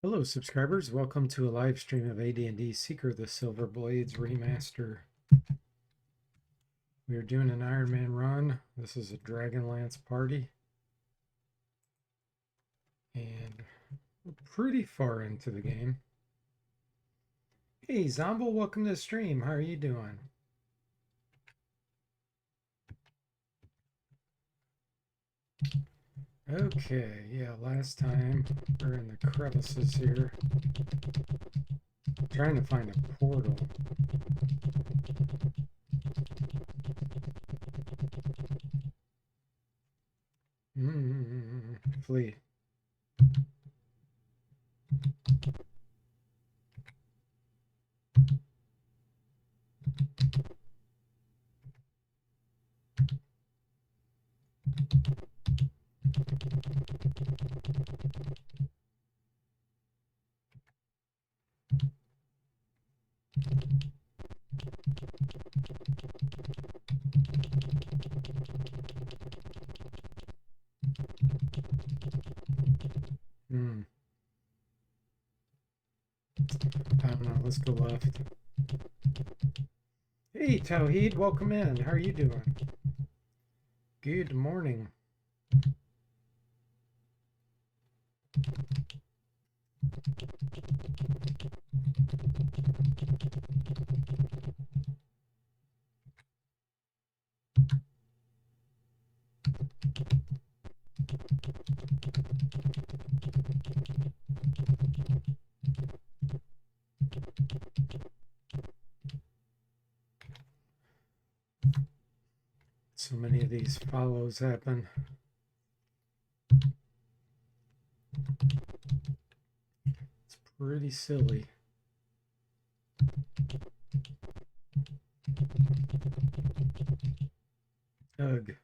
Hello subscribers, welcome to a live stream of AD&D Seeker the Silver Blades Remaster. We are doing an Iron Man run. This is a Dragonlance party. And we're pretty far into the game. Hey Zombo, welcome to the stream. How are you doing? Okay, yeah, last time we're in the crevices here. Trying to find a portal. Flee. I don't know, let's go left. Hey Tawheed, welcome in. How are you doing? Good morning. So many of these follows happen. It's pretty silly. Ugh.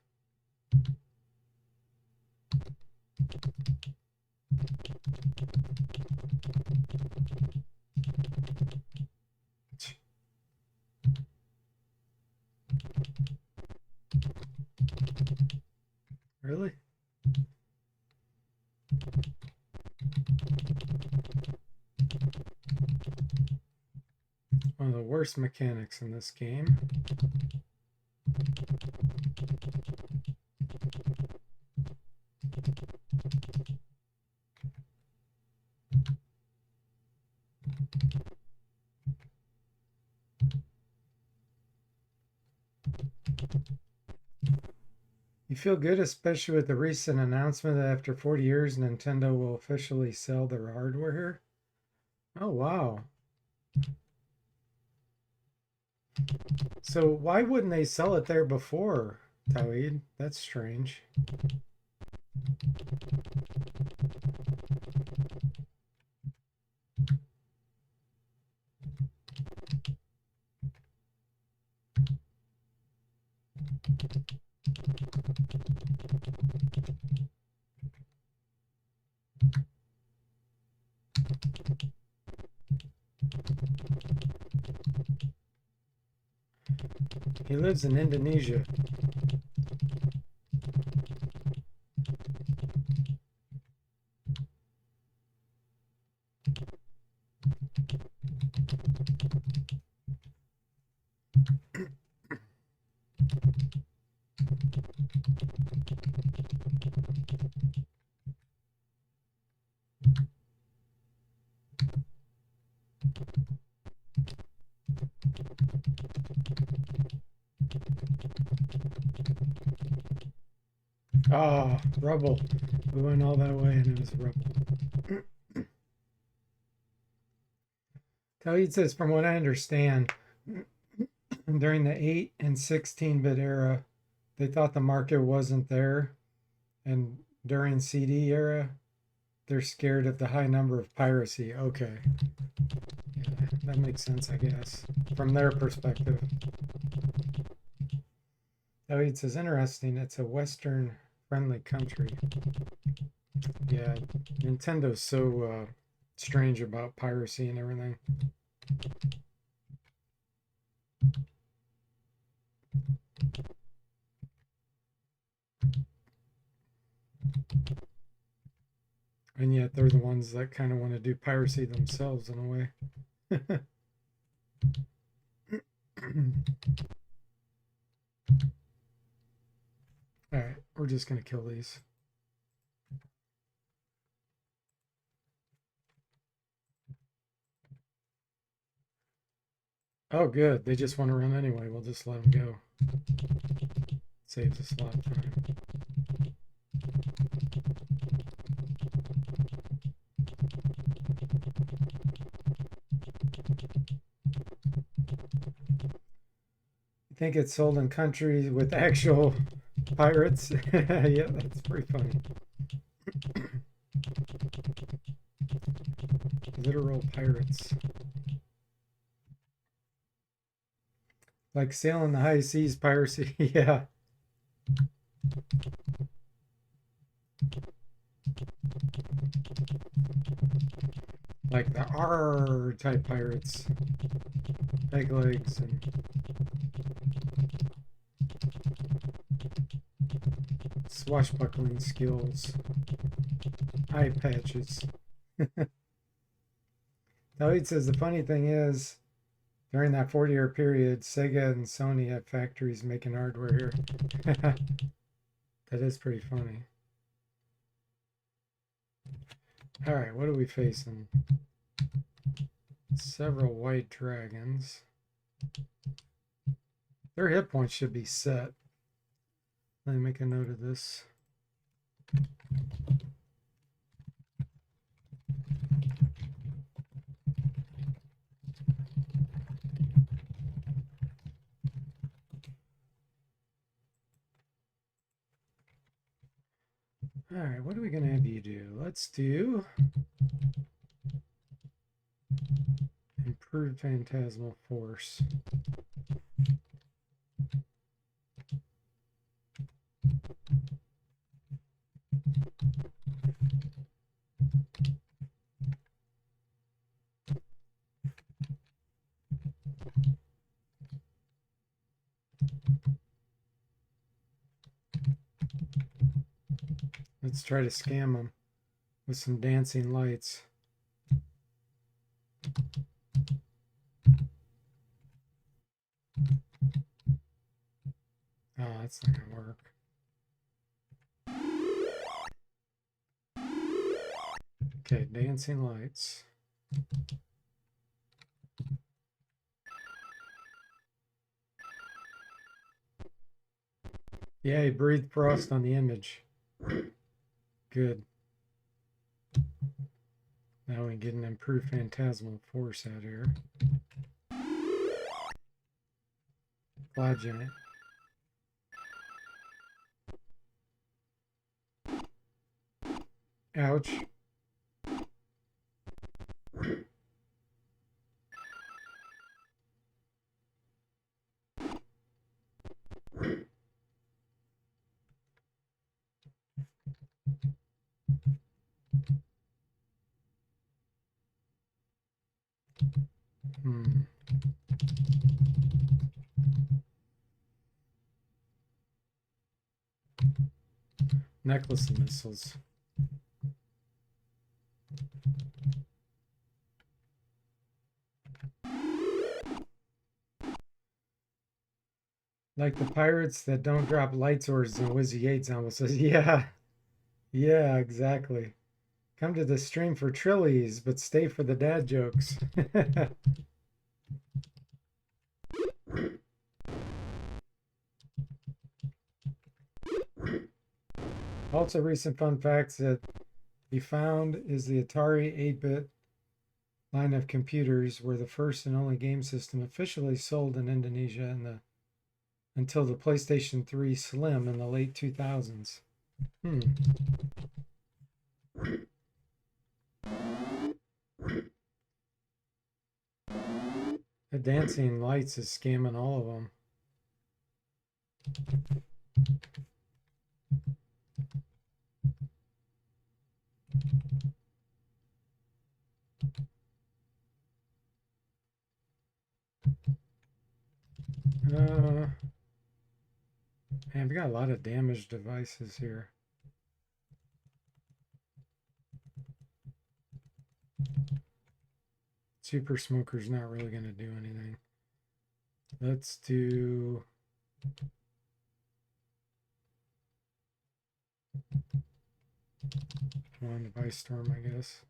Really? One of the worst mechanics in this game. You feel good, especially with the recent announcement that after 40 years, Nintendo will officially sell their hardware here? Oh, wow. So why wouldn't they sell it there before, Tawheed? That's strange. He lives in Indonesia. Ah, rubble. We went all that way and it was rubble. Tawheed says, from what I understand, during the 8 and 16-bit era, they thought the market wasn't there. And during CD era, they're scared of the high number of piracy. Okay. Yeah, that makes sense, I guess, from their perspective. Tawheed says, interesting. It's a Western friendly country. Yeah, Nintendo's so strange about piracy and everything. And yet they're the ones that kind of want to do piracy themselves in a way. All right, we're just going to kill these. Oh, good. They just want to run anyway. We'll just let them go. Saves us a lot of time. You think it's sold in countries with actual pirates? Yeah, that's pretty funny. Literal pirates. Like sailing the high seas piracy. Yeah. Like the R type pirates. Peg legs and swashbuckling skills. Eye patches. David says the funny thing is, during that 40-year period, Sega and Sony had factories making hardware here. That is pretty funny. All right, what are we facing? Several white dragons. Their hit points should be set. Let me make a note of this. All right, what are we going to have you do? Let's do improved phantasmal force. Let's try to scam them with some dancing lights. Oh, that's not gonna work. Okay, dancing lights. Yeah, he breathed frost on the image. Good. Now we get an improved phantasmal force out here. Cloud giant. Ouch. Necklace of missiles. Like the pirates that don't drop light swords and Wizzy Yates almost says, yeah. Yeah, exactly. Come to the stream for Trillies, but stay for the dad jokes. Also, recent fun facts that he found is the Atari 8-bit line of computers were the first and only game system officially sold in Indonesia until the PlayStation 3 Slim in the late 2000s. The dancing lights is scamming all of them. Man, we got a lot of damaged devices here. Super smoker's not really going to do anything. Let's do one device storm, I guess.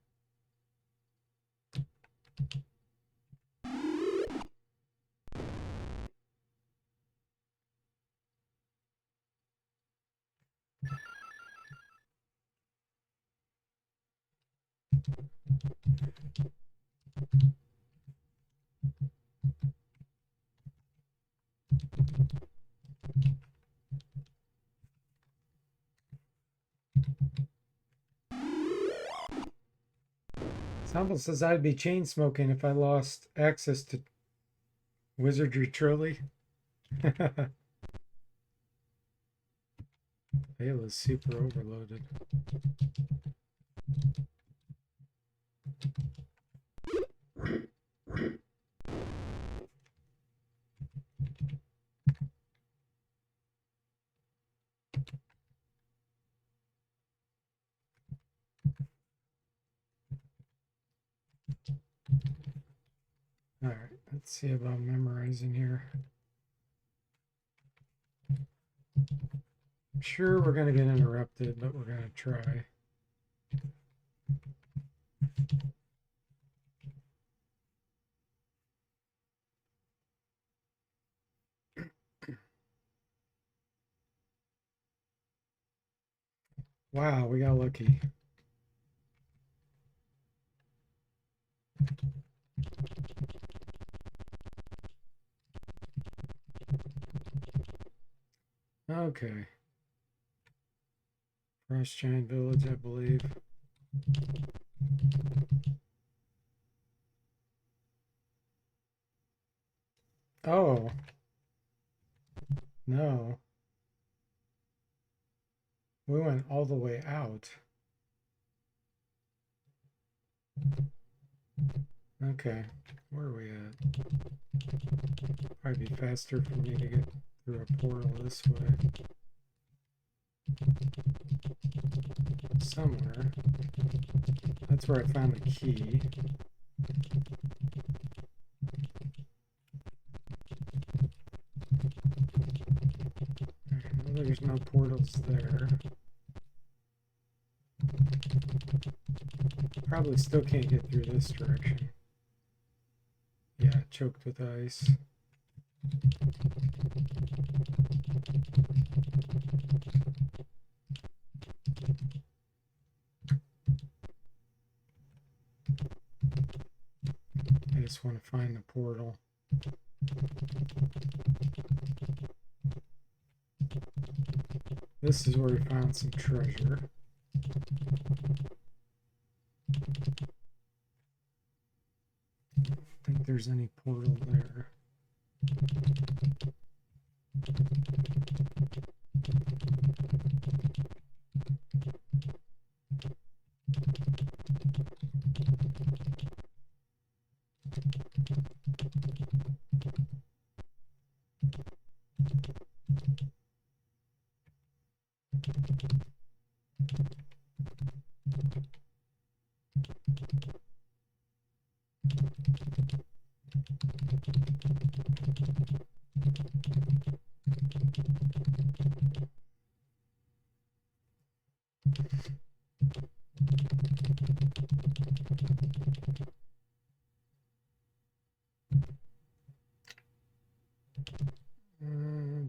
Sample says I'd be chain smoking if I lost access to Wizardry Trolley. Ayla's super overloaded. All right, let's see about memorizing here. I'm sure we're going to get interrupted, but we're going to try. Wow, we got lucky. Okay. Frost Giant Village, I believe. Oh. No. We went all the way out. Okay. Where are we at? Probably be faster for me to get through a portal this way. Somewhere. That's where I found the key. Well, there's no portals there. Probably still can't get through this direction. Yeah, choked with ice. I just want to find the portal. This is where we found some treasure. I don't think there's any portal there.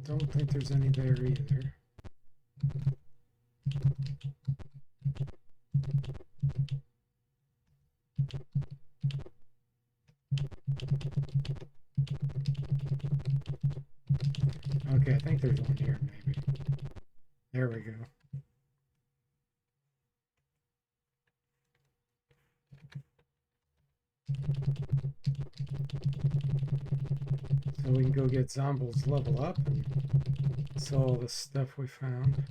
Don't think there's any there either. Okay, I think there's one here, maybe. There we go. So we can go get Zombles level up and sell all the stuff we found.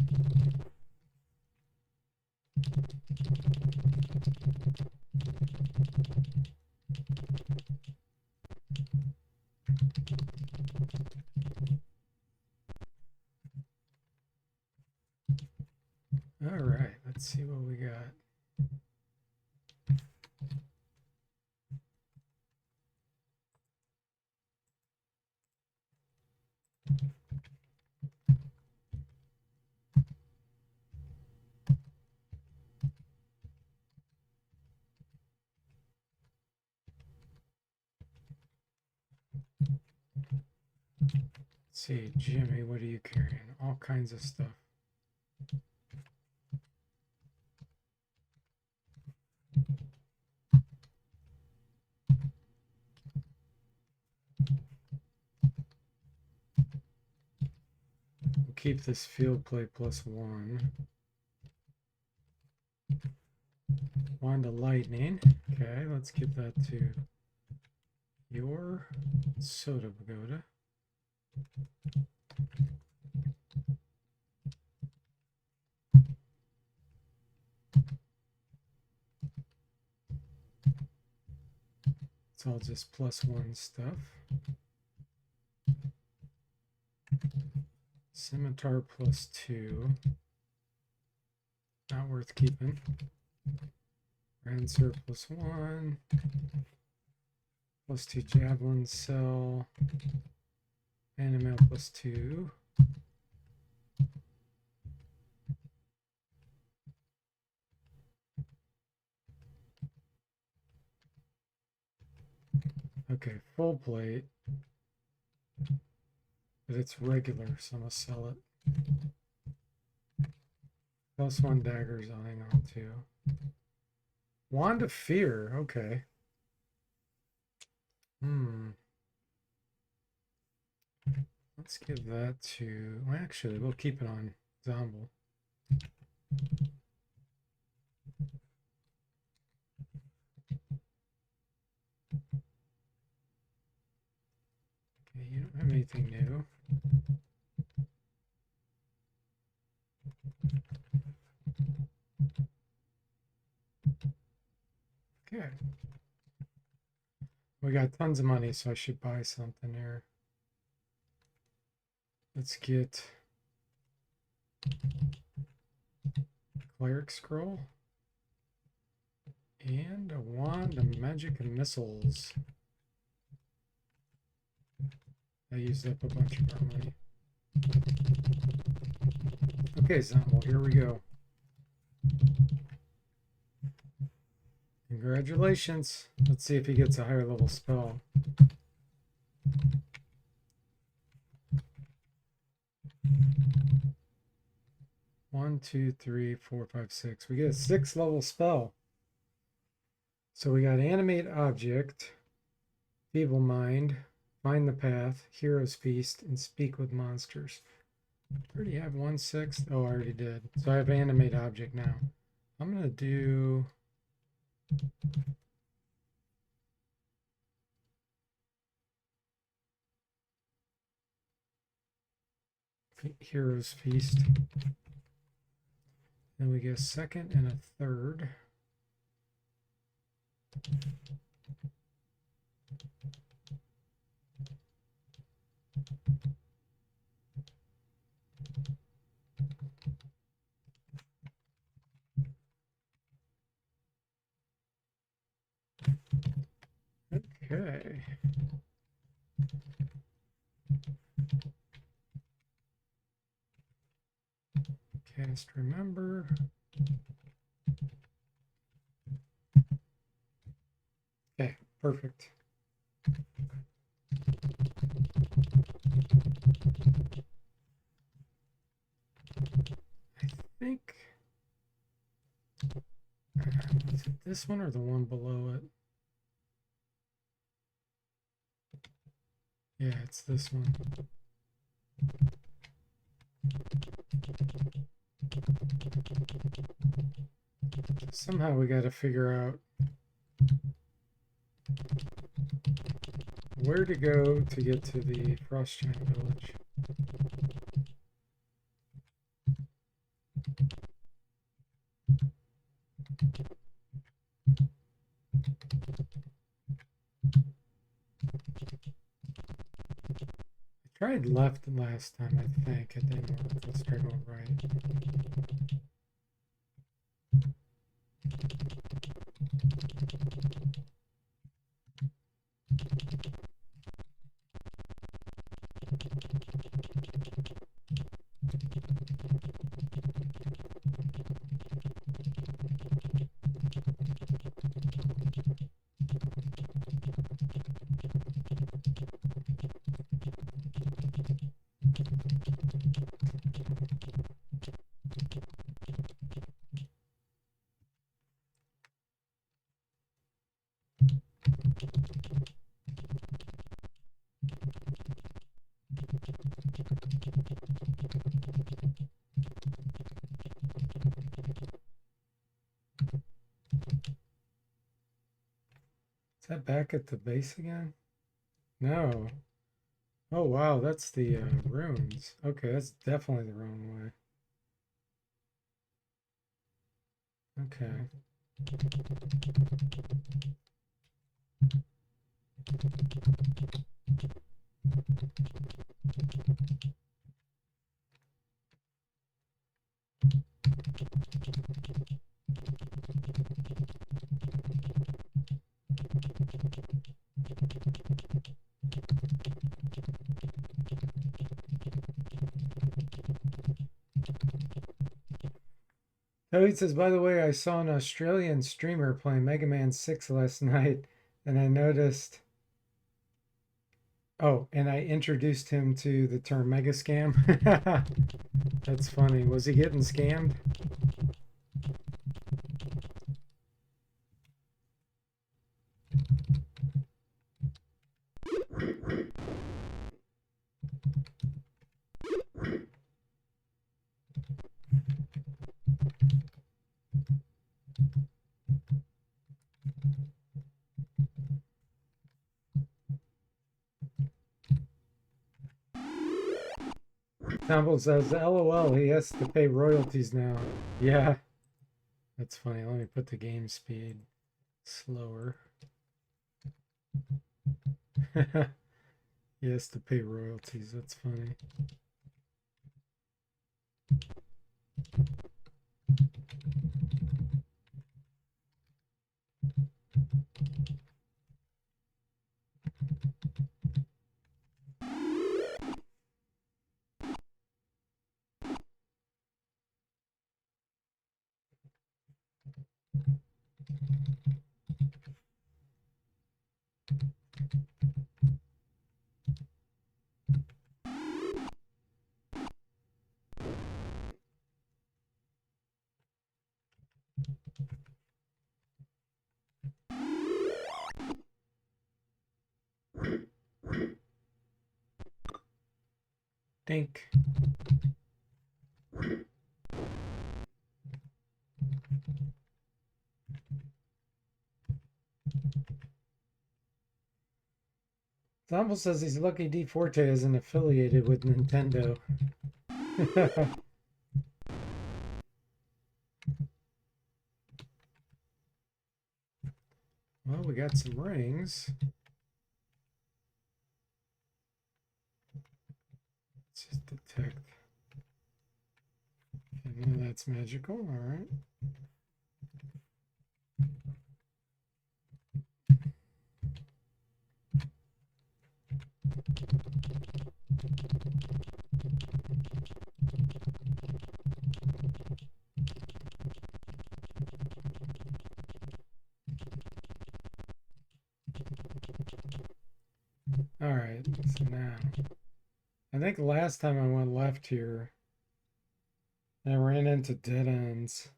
All right, let's see what we got. see, Jimmy, what are you carrying? All kinds of stuff. We'll keep this field play +1. Wand of Lightning. Okay, let's give that to your Soda Pagoda. It's all just +1 stuff. Scimitar +2. Not worth keeping. Rancer +1. +2 Javelin Cell. Animal +2. Okay, full plate. But it's regular, so I'm gonna sell it. +1 daggers I'll hang on to. Wand of Fear, okay. Let's give that to, well, actually, we'll keep it on Zomble. Okay, you don't have anything new. Okay. We got tons of money, so I should buy something here. Let's get Cleric Scroll and a Wand of Magic and Missiles. I used up a bunch of our money. Okay, Zomble, here we go. Congratulations. Let's see if he gets a higher level spell. One, two, three, four, five, six. We get a 6th level spell. So we got Animate Object, Feeble Mind, Find the Path, Hero's Feast, and Speak with Monsters. I already have 1/6. Oh, I already did. So I have Animate Object now. I'm going to do... Hero's Feast. Then we get a 2nd and a 3rd. Okay. Cast Remember. Okay, perfect. I think, is it this one or the one below it? Yeah, it's this one. Somehow we got to figure out where to go to get to the Frost Giant Village. I tried left last time, I think. It didn't work. Let's try going right. that back at the base again? No. Oh wow, that's the runes. Okay, that's definitely the wrong way. Okay. Oh, he says, by the way, I saw an Australian streamer playing Mega Man 6 last night, and I noticed. Oh, and I introduced him to the term mega scam. That's funny. Was he getting scammed? Temple says, LOL, he has to pay royalties now. Yeah, that's funny. Let me put the game speed slower. He has to pay royalties. That's funny. Dink. Temple says he's lucky DFortae isn't affiliated with Nintendo. Well, we got some rings. Let's just detect. And that's magical. All right. All right. So now, I think last time I went left here, I ran into dead ends.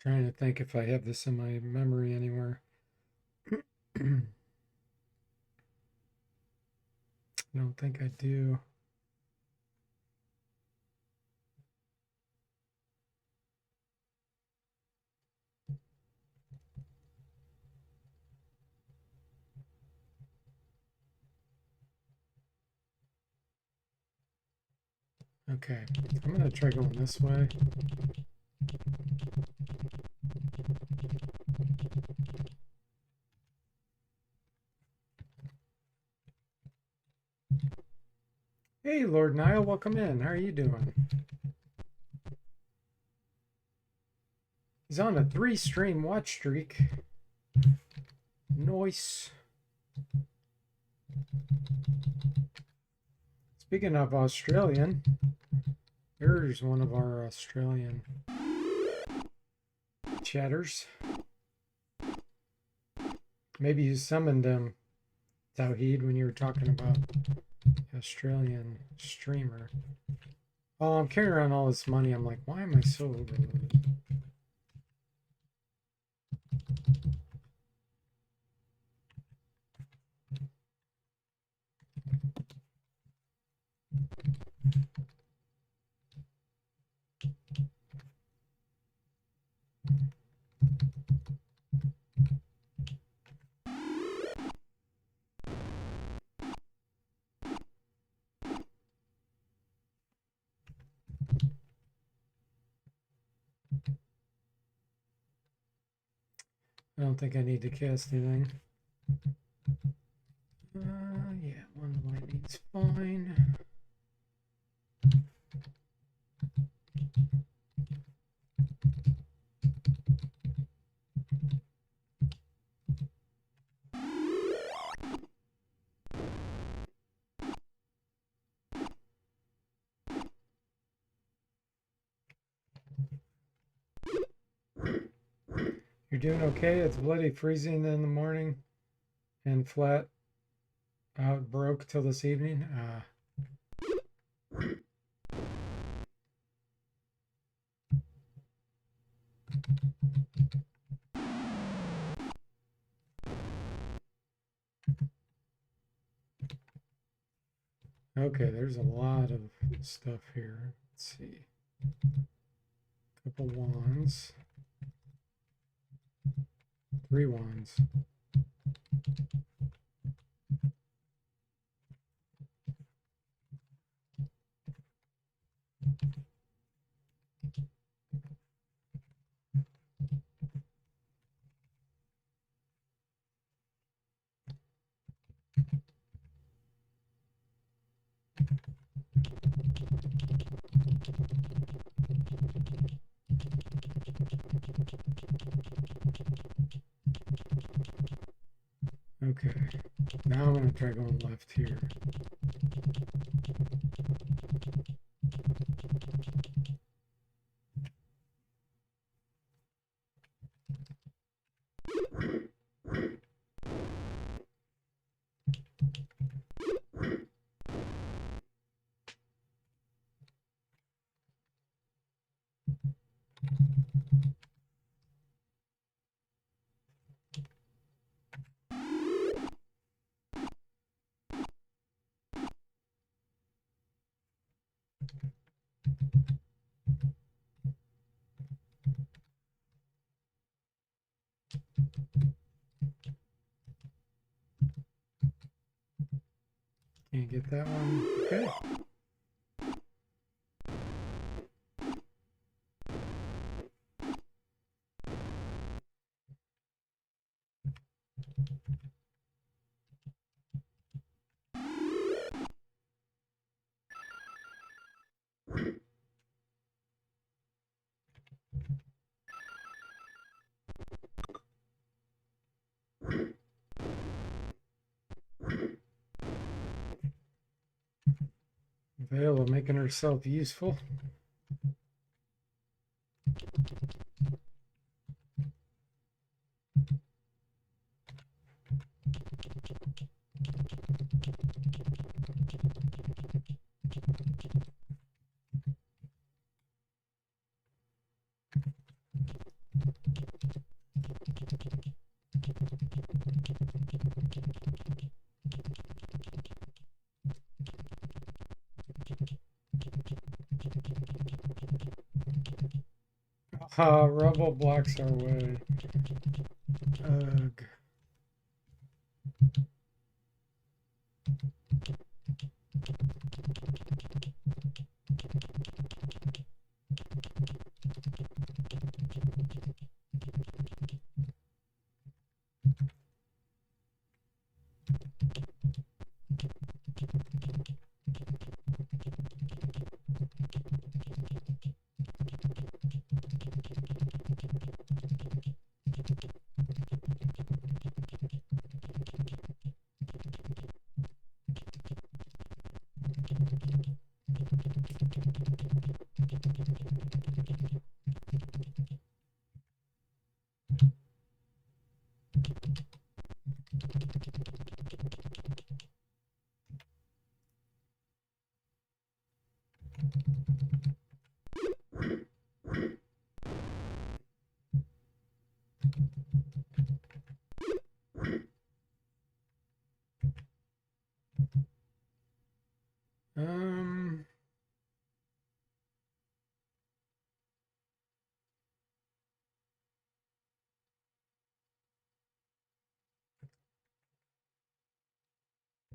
Trying to think if I have this in my memory anywhere. I don't think I do. Okay, I'm gonna try going this way. Hey, Lord Nile, welcome in. How are you doing? He's on a 3-stream watch streak. Nice. Speaking of Australian, here's one of our Australian chatters. Maybe you summoned him, Tawheed, when you were talking about Australian streamer. While I'm carrying around all this money, I'm like, why am I so overloaded? I don't think I need to cast anything. Yeah, one lightning's fine. You're doing okay? It's bloody freezing in the morning and flat out broke till this evening. Okay, there's a lot of stuff here. Let's see. Couple wands. 3 wands. Okay, now I'm going to try going left here. Can't get that one. Okay. Vela making herself useful. Rubble blocks our way. Ugh.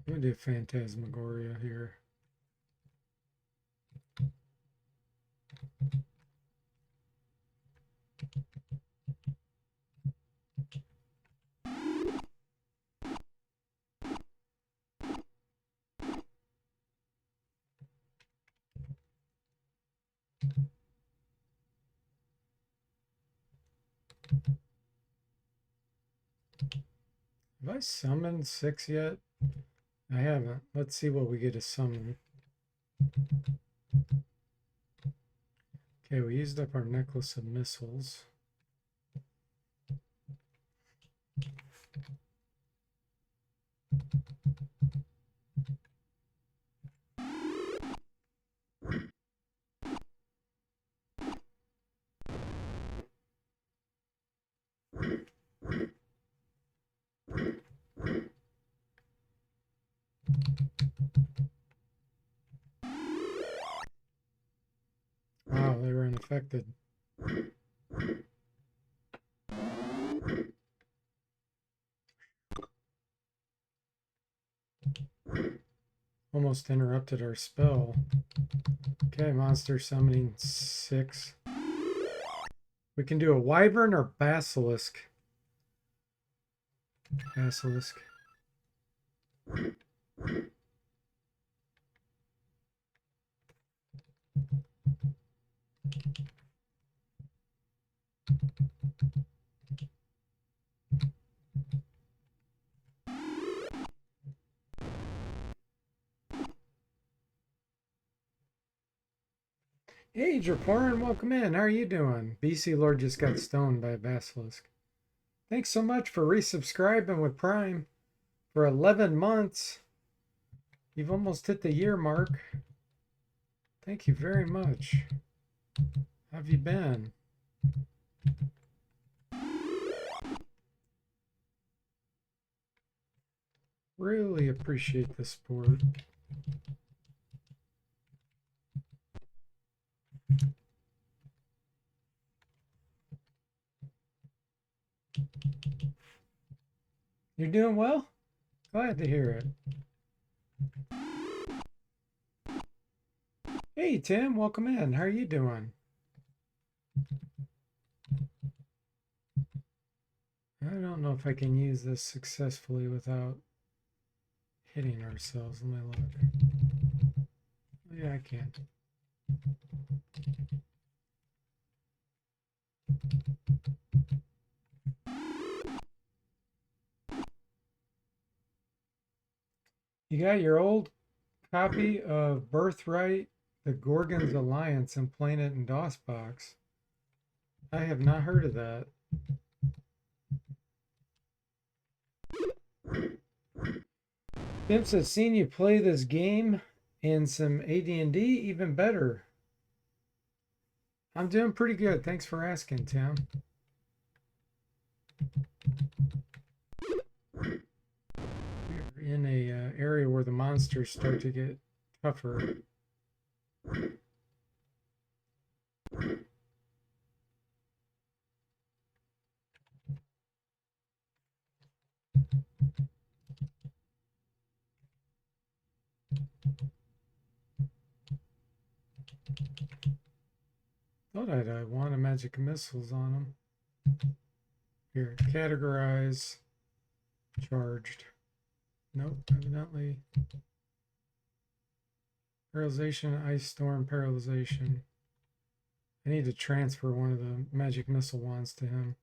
I'm gonna do Phantasmagoria here. Have I summoned 6 yet? I haven't. Let's see what we get to summon. Okay, we used up our necklace of missiles. Wow, they were unaffected. Almost interrupted our spell. Okay, monster summoning 6. We can do a wyvern or basilisk. Basilisk. Hey, Draporin, welcome in. How are you doing? BC Lord just got stoned by a basilisk. Thanks so much for resubscribing with Prime for 11 months. You've almost hit the year mark. Thank you very much. How have you been? Really appreciate the support. You're doing well? Glad to hear it. Hey, Tim, welcome in. How are you doing? I don't know if I can use this successfully without hitting ourselves. Let me look. Yeah, I can. You got your old copy of Birthright, the Gorgon's Alliance, and playing it in DOSBox. I have not heard of that. Pimps have seen you play this game and some AD&D, even better. I'm doing pretty good. Thanks for asking, Tim. We're in a area where the monsters start to get tougher. Thought I'd want a magic missiles on them. Here, categorize, charged. Nope, evidently. Paralyzation, ice storm, paralyzation. I need to transfer one of the magic missile wands to him.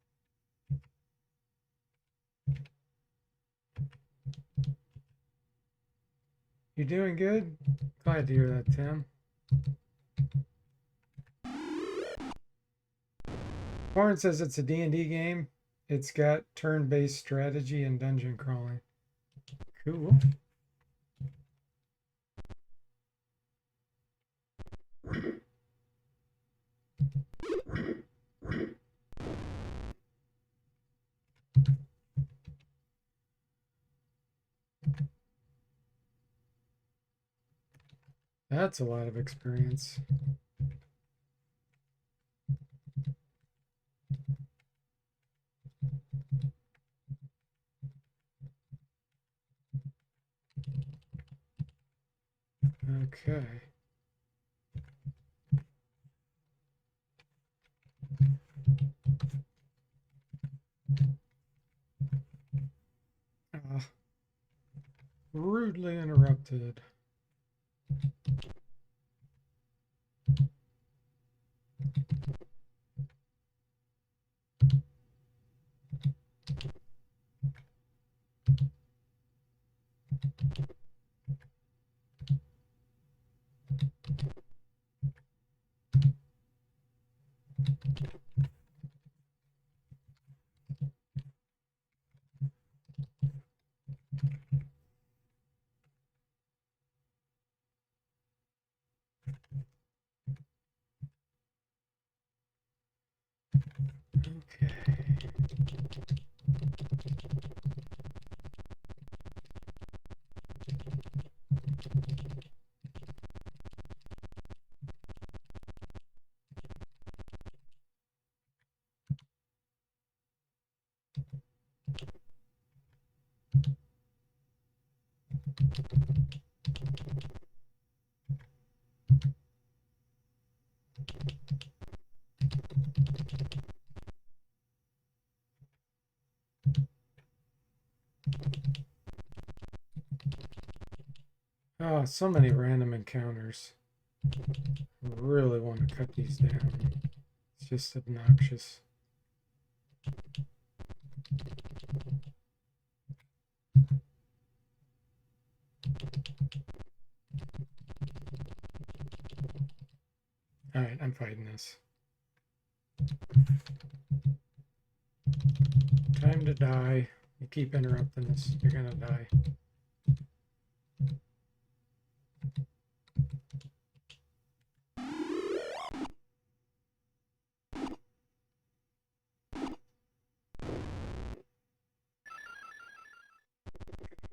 You doing good? Glad to hear that, Tim. Warren says it's a D&D game. It's got turn-based strategy and dungeon crawling. Cool. That's a lot of experience. Okay. Rudely interrupted. Okay. Oh, so many random encounters. I really want to cut these down. It's just obnoxious. Alright, I'm fighting this. Time to die. You keep interrupting us, you're gonna die.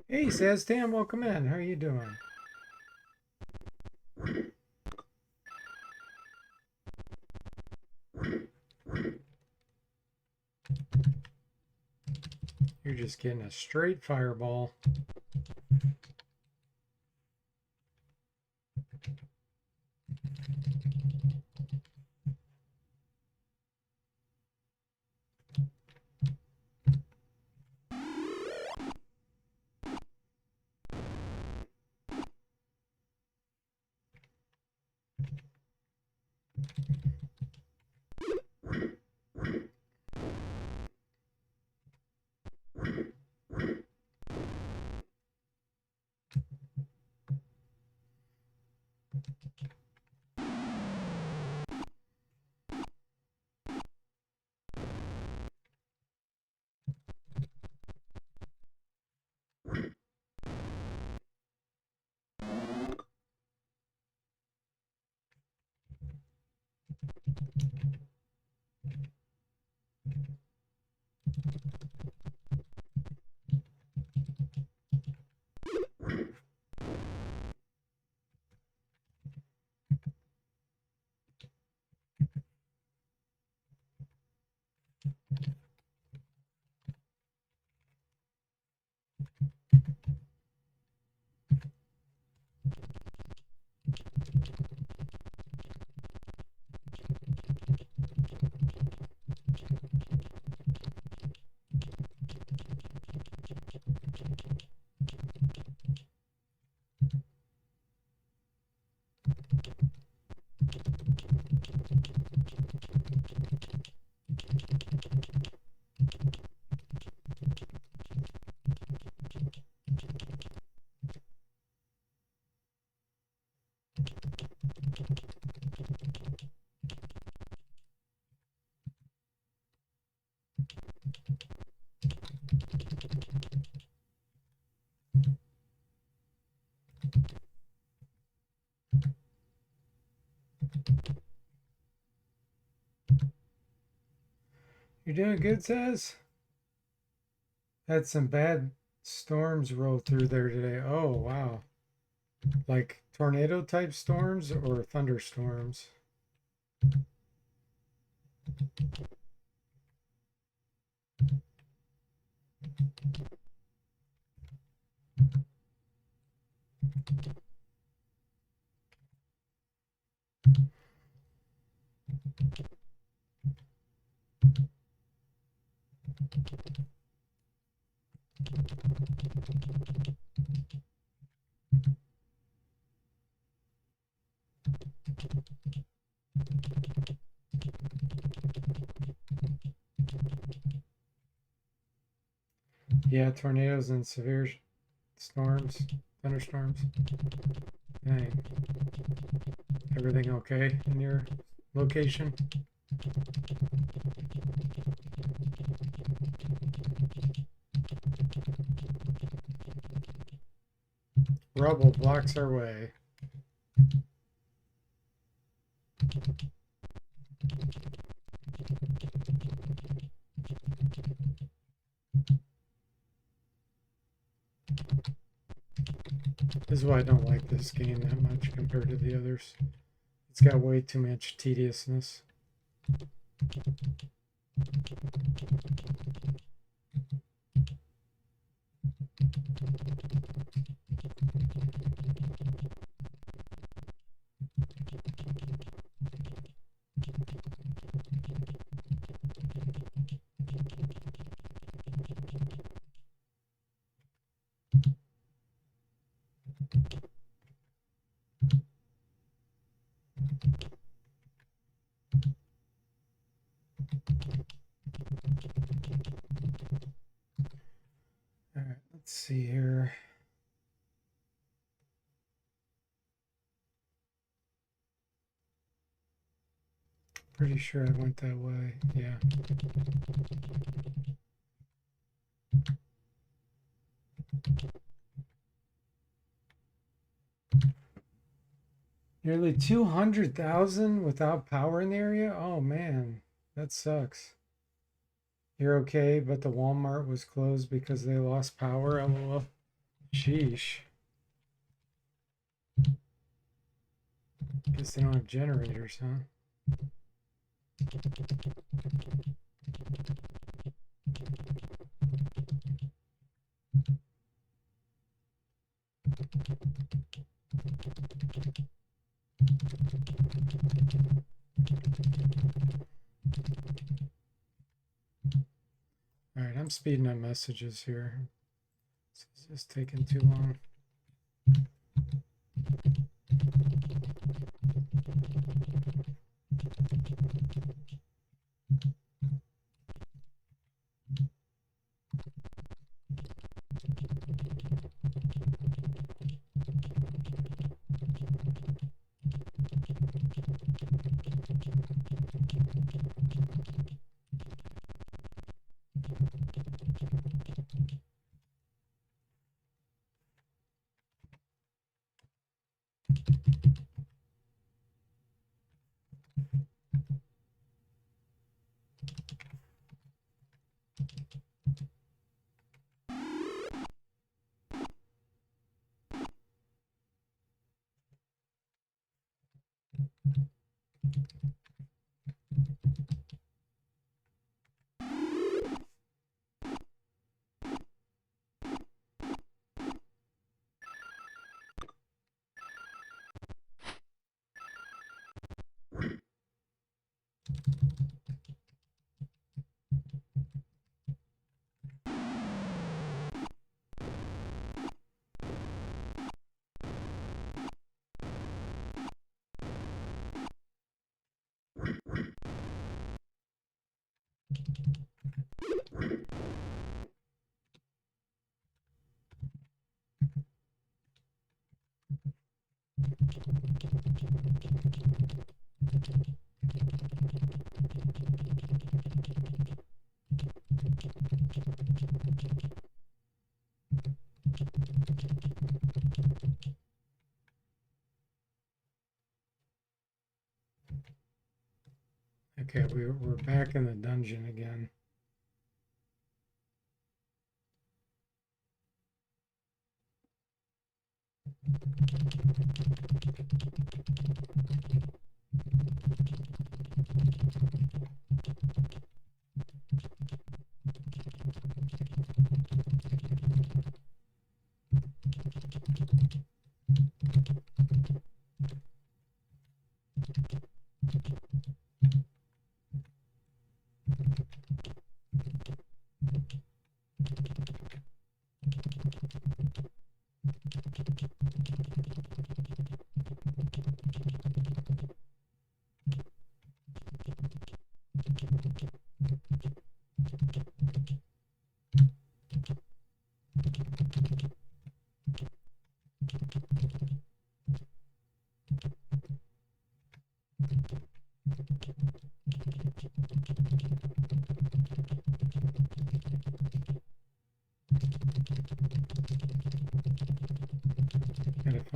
Hey, says Tam, welcome in. How are you doing? You're just getting a straight fireball. You're doing good, says? Had some bad storms roll through there today. Oh, wow. Like tornado type storms or thunderstorms? Yeah, tornadoes and severe storms, thunderstorms. Dang. Everything okay in your location? Rubble blocks our way. This is why I don't like this game that much compared to the others. It's got way too much tediousness. All right, let's see here. Pretty sure I went that way. Yeah. Nearly 200,000 without power in the area? Oh man, that sucks. You're okay, but the Walmart was closed because they lost power. LOL. Sheesh. Guess they don't have generators, huh? All right, I'm speeding up messages here. This is taking too long. Okay, we're back in the dungeon again.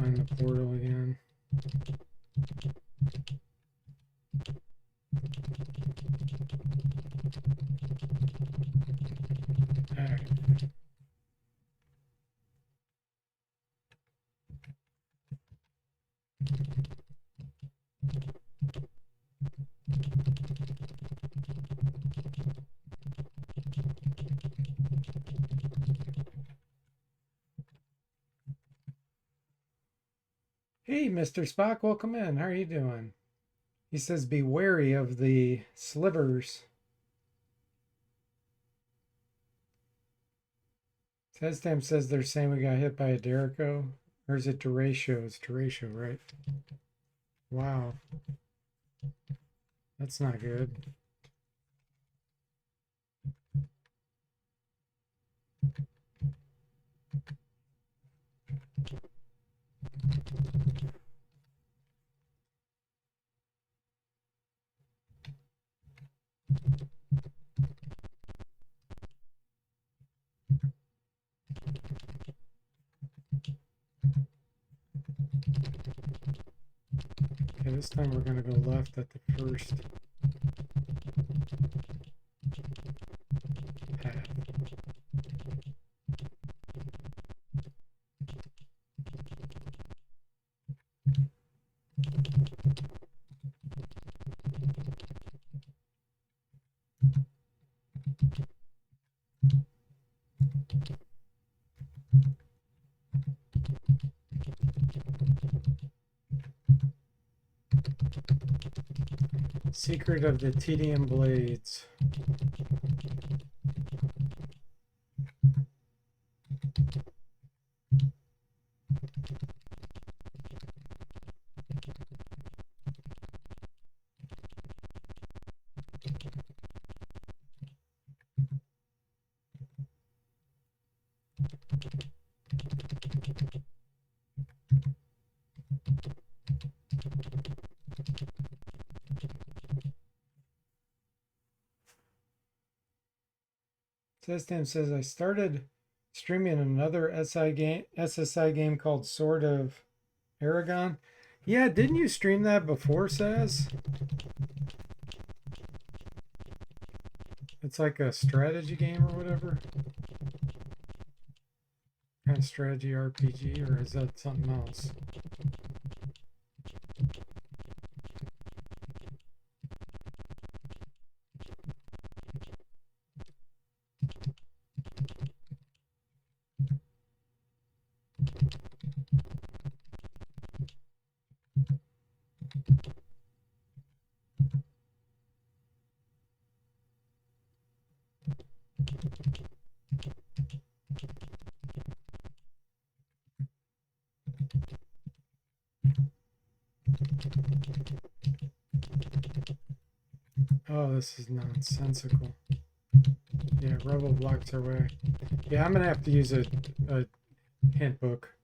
find the portal again. All right. Hey, Mr. Spock, welcome in. How are you doing? He says, be wary of the slivers. Testamp says they're saying we got hit by a Derico. Or is it Duratio? It's Duratio, right? Wow. That's not good. Okay, this time we're going to go left at the first path. Secret of the tedium blades. Testam says I started streaming another SSI game called Sword of Aragon. Yeah, didn't you stream that before, Saz? It's like a strategy game or whatever. Kind of strategy RPG, or is that something else? Oh, this is nonsensical. Yeah, Rebel blocks our way. Yeah, I'm gonna have to use a hint book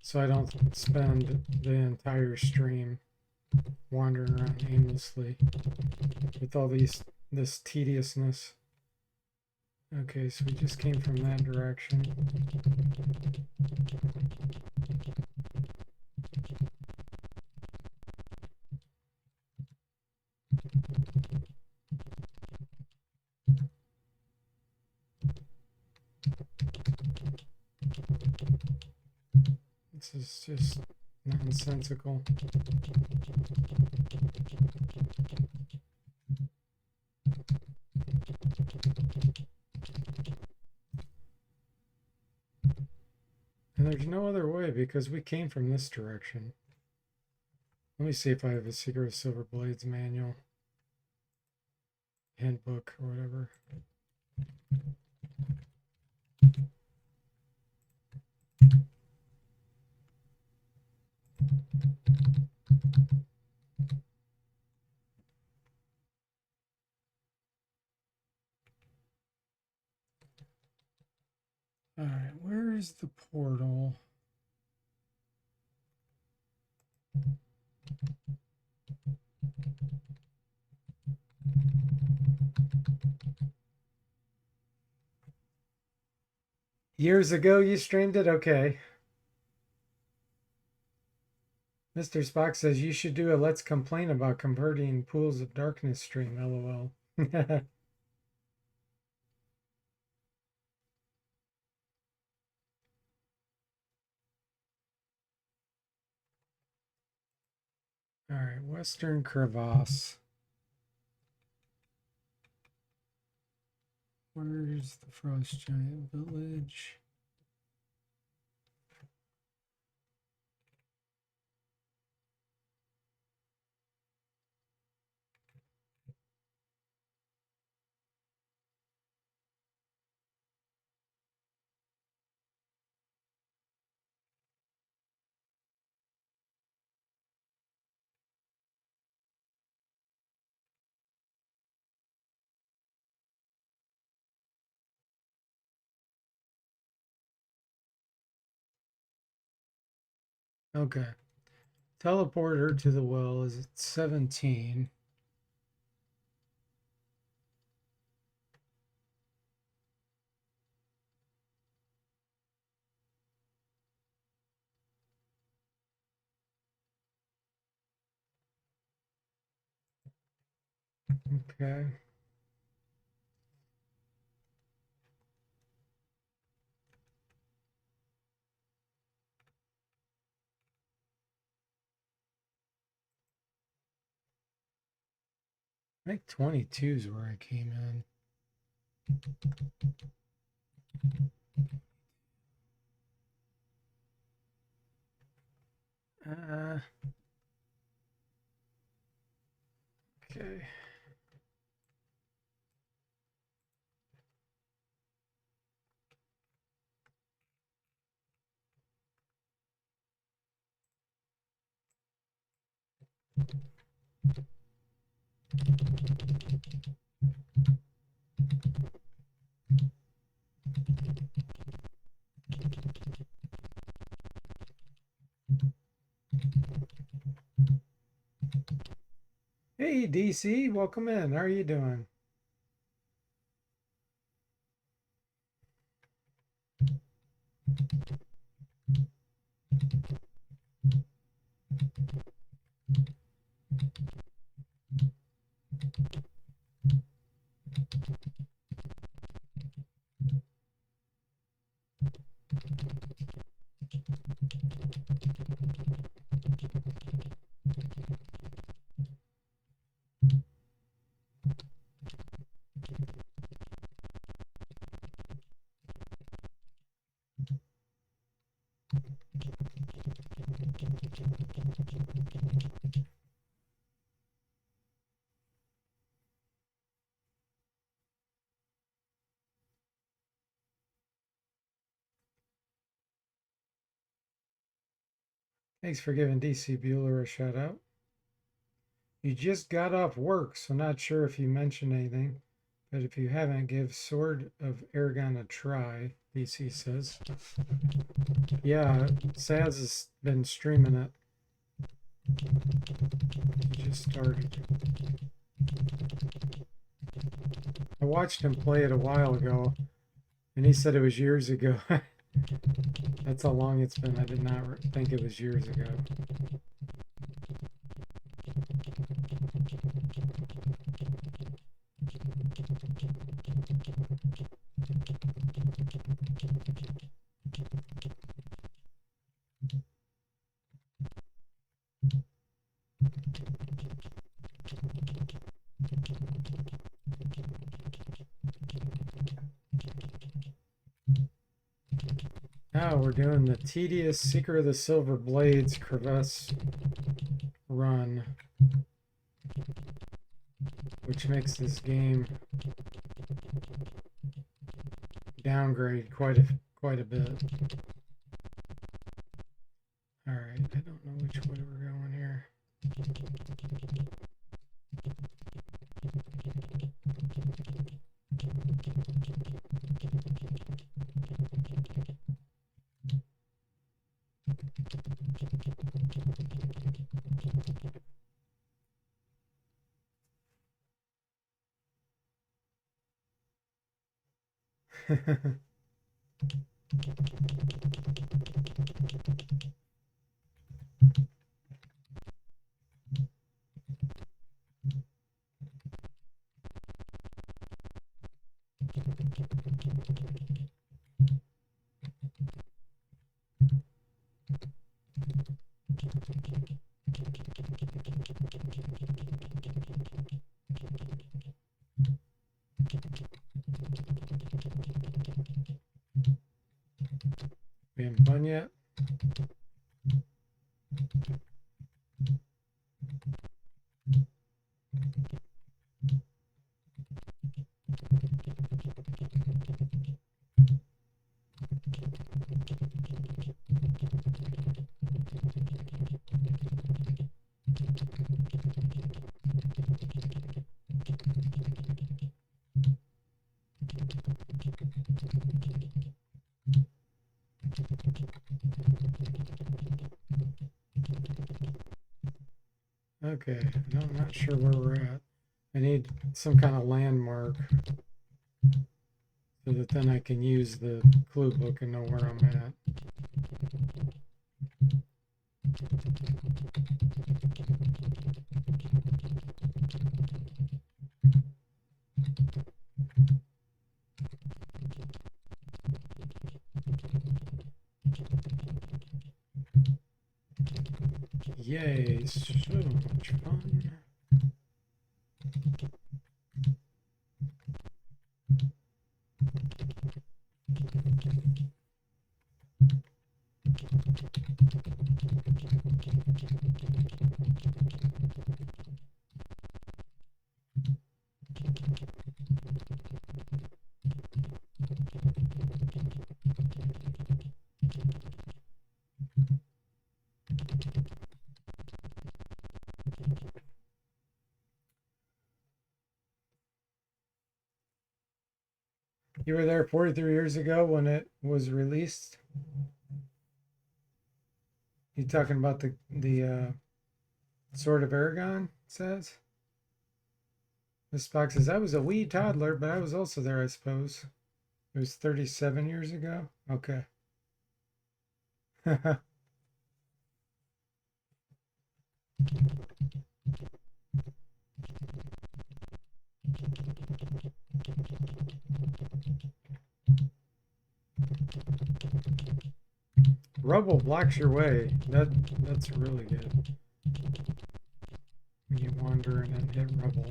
so I don't spend the entire stream wandering around aimlessly with all this tediousness. Okay, so we just came from that direction. This is just nonsensical. And there's no other way because we came from this direction. Let me see if I have a Secret of Silver Blades manual. Handbook or whatever. All right, where's the portal? Years ago you streamed it? Okay. Mr. Spock says you should do a let's complain about converting Pools of Darkness stream, lol. All right, Western Crevasse. Where's the Frost Giant Village? Okay. Teleporter to the well is at 17. Okay. I think 22 is where I came in. Okay. Hey, DC, welcome in. How are you doing? Thanks for giving DC Bueller a shout out. You just got off work, so not sure if you mentioned anything, but if you haven't, give Sword of Aragon a try, DC says. Yeah, Saz has been streaming it. He just started. I watched him play it a while ago, and he said it was years ago. That's how long it's been. I did not think it was years ago. Now we're doing the tedious Seeker of the Silver Blades crevasse run, which makes this game downgrade quite a bit. All right, I don't know which way we're going here. We haven't done yet. Okay, no, I'm not sure where we're at. I need some kind of landmark so that then I can use the clue book and know where I'm at. Yay, so much fun. You were there 43 years ago when it was released? You talking about the Sword of Aragon, it says? This box says, I was a wee toddler, but I was also there, I suppose. It was 37 years ago? Okay. Rubble blocks your way. That's really good. When you wander and then hit rubble.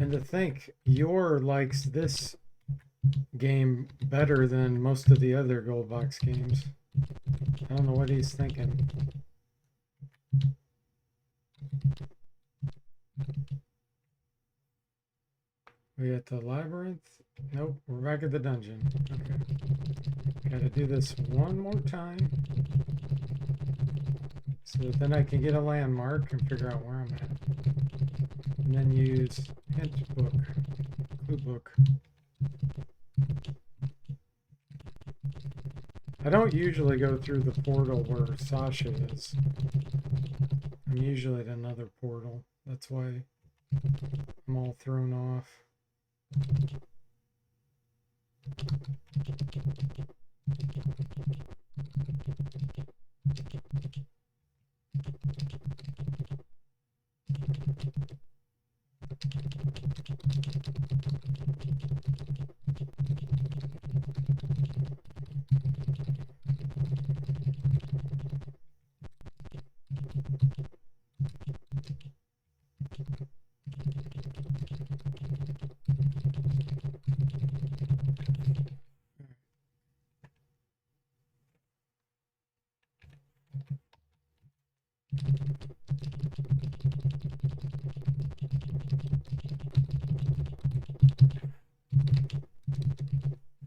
And to think, Yor likes this game better than most of the other gold box games. I don't know what he's thinking. We at the labyrinth? Nope, we're back at the dungeon. Okay. Gotta do this one more time. So that then I can get a landmark and figure out where I'm at. And then use hint book, clue book. I don't usually go through the portal where Sasha is. I'm usually at another portal. That's why I'm all thrown off.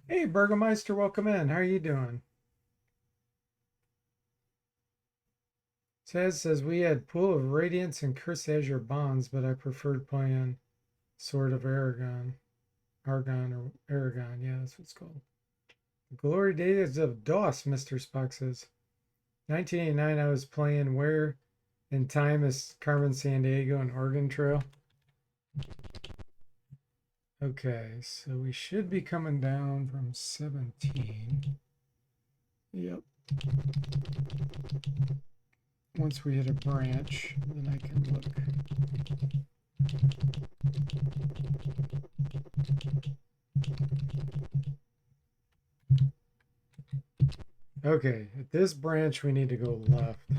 Hey, Burgermeister, welcome in. How are you doing? Says we had Pool of Radiance and Curse Azure Bonds, but I preferred playing Sword of Aragon. Argon or Aragon, yeah, that's what it's called. The Glory Days of DOS, Mr. Spock says. 1989, I was playing Where in Time is Carmen Sandiego and Oregon Trail. Okay, so we should be coming down from 17. Yep. Once we hit a branch, then I can look. Okay, at this branch we need to go left.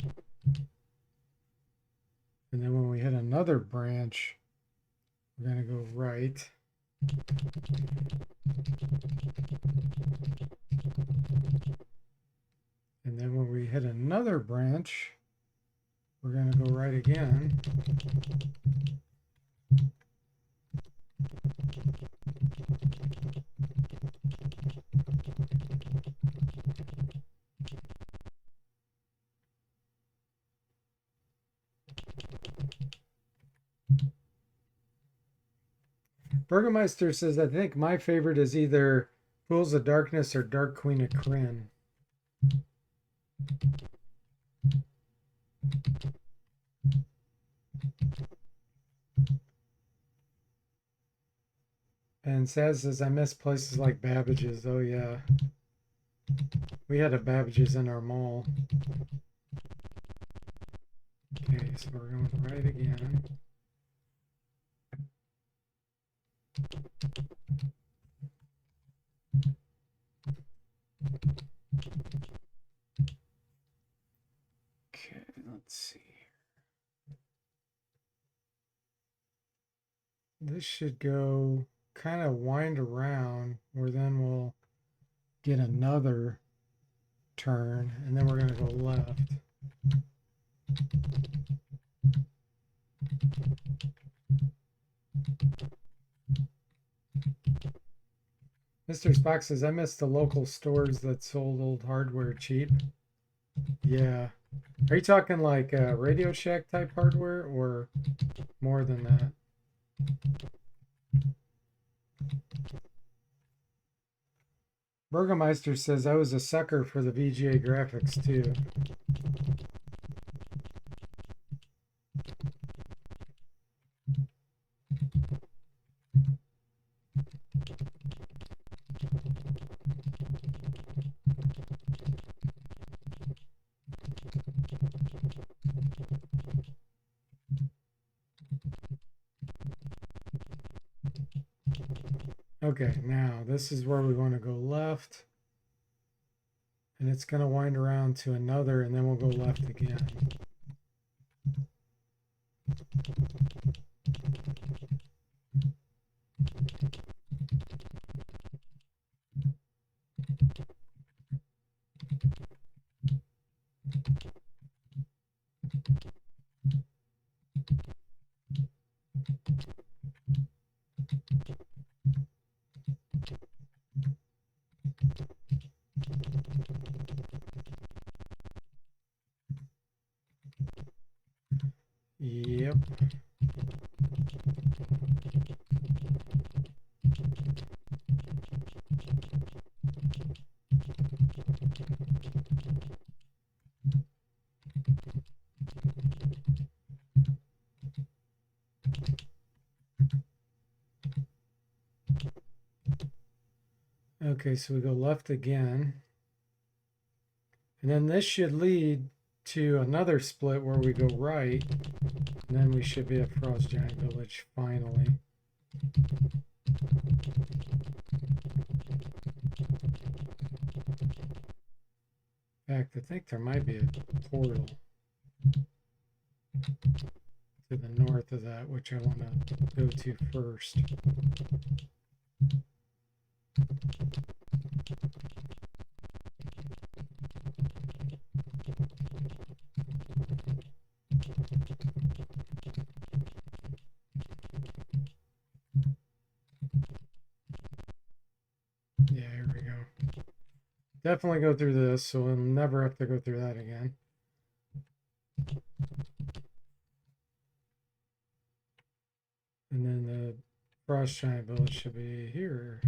And then when we hit another branch, we're going to go right. And then when we hit another branch, we're going to go right again. Burgermeister says, I think my favorite is either Fools of Darkness or Dark Queen of Kryn. And Saz says, I miss places like Babbage's. Oh, yeah. We had a Babbage's in our mall. Okay, so we're going right again. Okay, let's see. This should go kind of wind around where then we'll get another turn and then we're going to go left. Mr. Spock says, I miss the local stores that sold old hardware cheap. Yeah. Are you talking like Radio Shack type hardware or more than that? Burgermeister says, I was a sucker for the VGA graphics too. Okay, now this is where we want to go left. And it's going to wind around to another, and then we'll go left again. Yep. Okay, so we go left again. And then this should lead to another split where we go right. And then we should be at Frost Giant Village finally. In fact, I think there might be a portal to the north of that, which I want to go to first. Yeah, here we go. Definitely go through this, so we'll never have to go through that again. And then the Frost Giant Village should be here.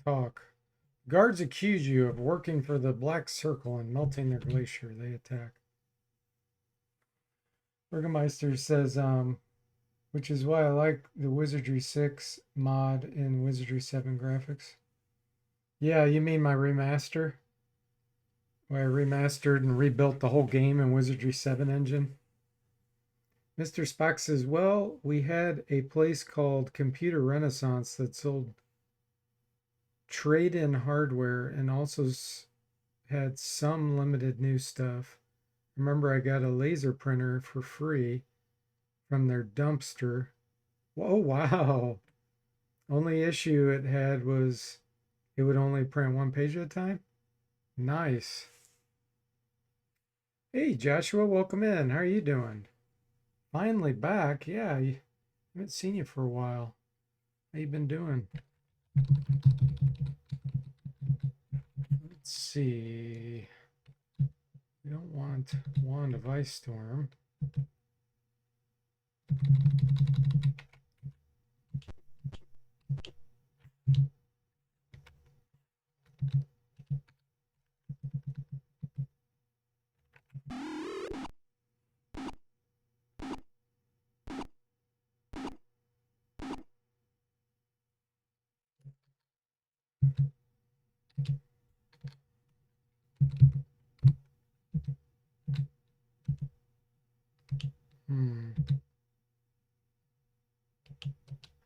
Talk. Guards accuse you of working for the Black Circle and melting their glacier. They attack. Burgermeister says, which is why I like the Wizardry 6 mod in Wizardry 7 graphics. Yeah, you mean my remaster? Where I remastered and rebuilt the whole game in Wizardry 7 engine. Mr. Spock says, well, we had a place called Computer Renaissance that sold trade-in hardware and also had some limited new stuff. Remember, I got a laser printer for free from their dumpster. Oh, wow. Only issue it had was it would only print one page at a time. Nice. Hey, Joshua, welcome in. How are you doing? Finally back. Yeah, I haven't seen you for a while. How you been doing? Let's see. We don't want Wand of Ice Storm.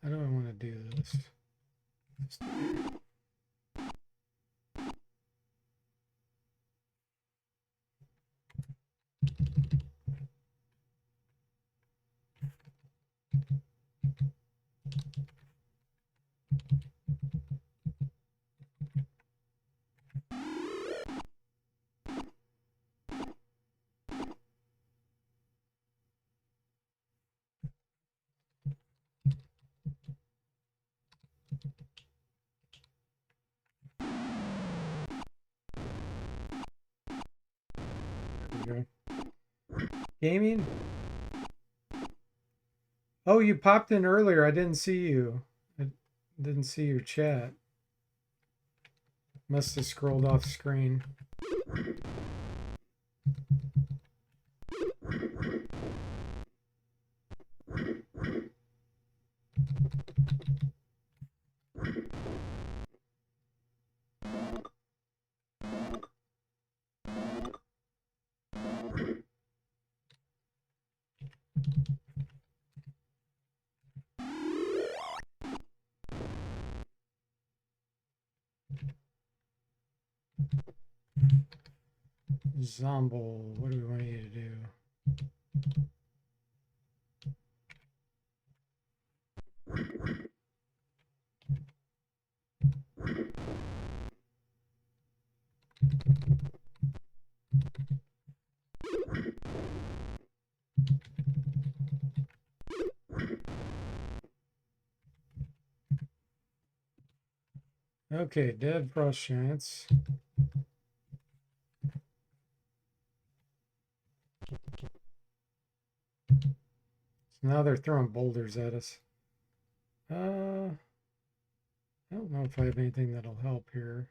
How do I want to do this? There we go. Gaming? Oh, you popped in earlier. I didn't see you. I didn't see your chat. Must have scrolled off screen. Zomble, what do we want you to do? Okay, dead frost giants. So now they're throwing boulders at us. I don't know if I have anything that'll help here.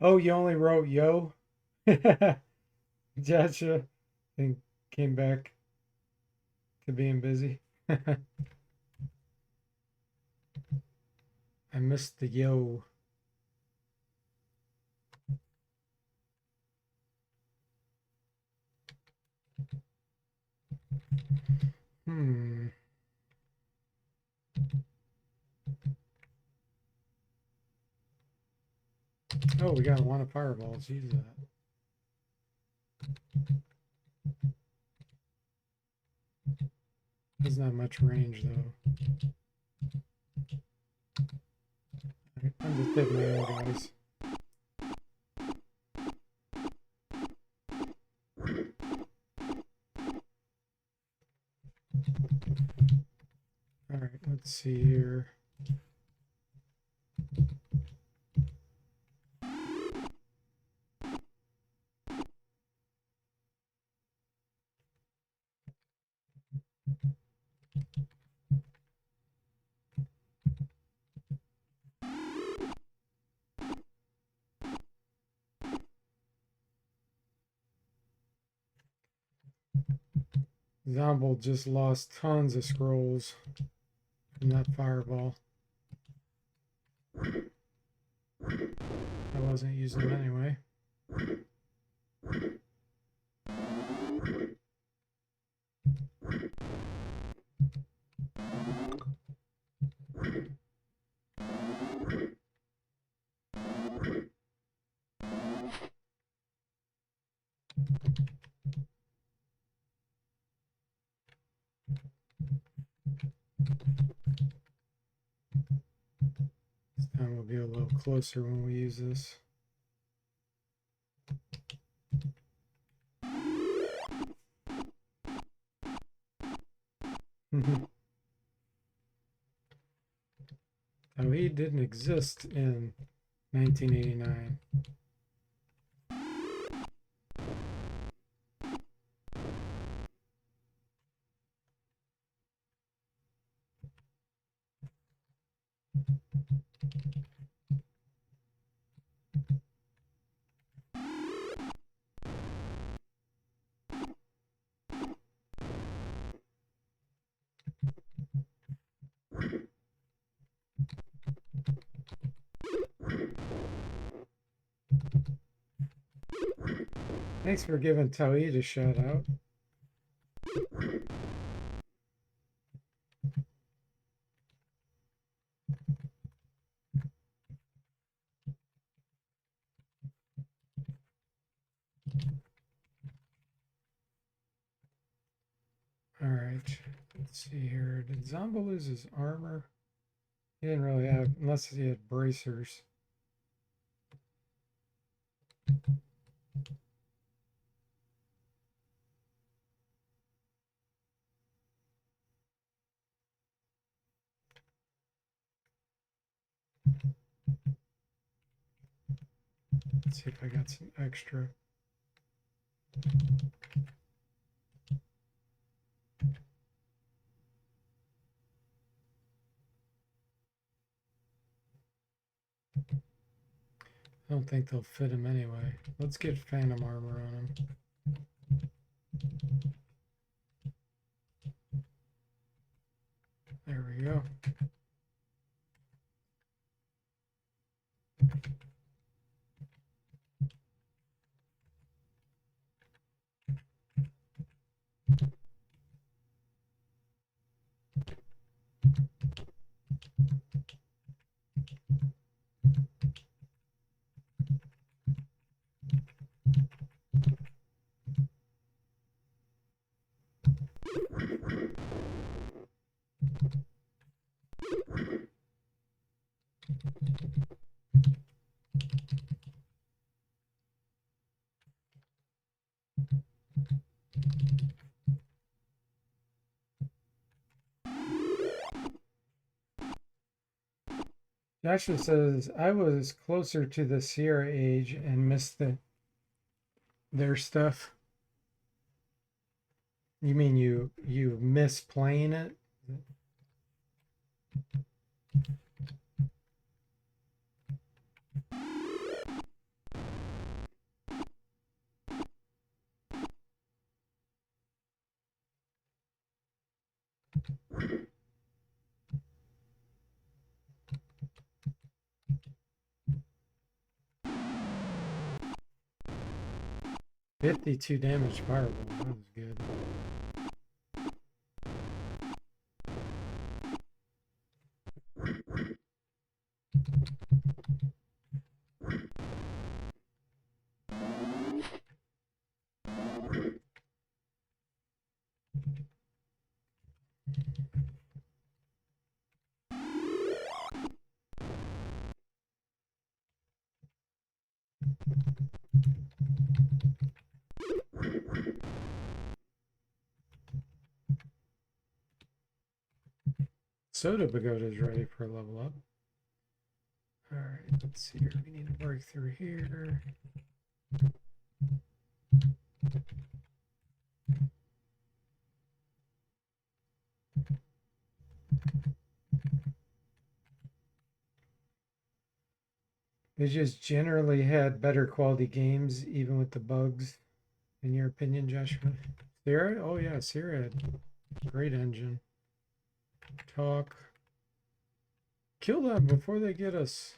Oh, you only wrote yo? Gotcha. And came back to being busy. I missed the yo. Oh, we got a lot of fireballs. Use that. Doesn't have much range though. I'm just hitting my own guys. All right, let's see here. Zomble just lost tons of scrolls from that fireball. I wasn't using them anyway. This time we'll be a little closer when we use this. Now, he didn't exist in 1989. Thanks for giving Tawhid a shout out. All right, let's see here. Did Zomba lose his armor? He didn't really have, unless he had bracers. Let's see if I got some extra. I don't think they'll fit him anyway. Let's get phantom armor on him. There we go. Joshua says, I was closer to the Sierra age and missed their stuff. You mean you miss playing it? $52 damage fireball. That was good. Soda Pagoda is ready for a level up. All right, let's see here. We need to break through here. They just generally had better quality games, even with the bugs. In your opinion, Joshua? Sierra? Oh yeah, Sierra had great engine. Talk. Kill them before they get us.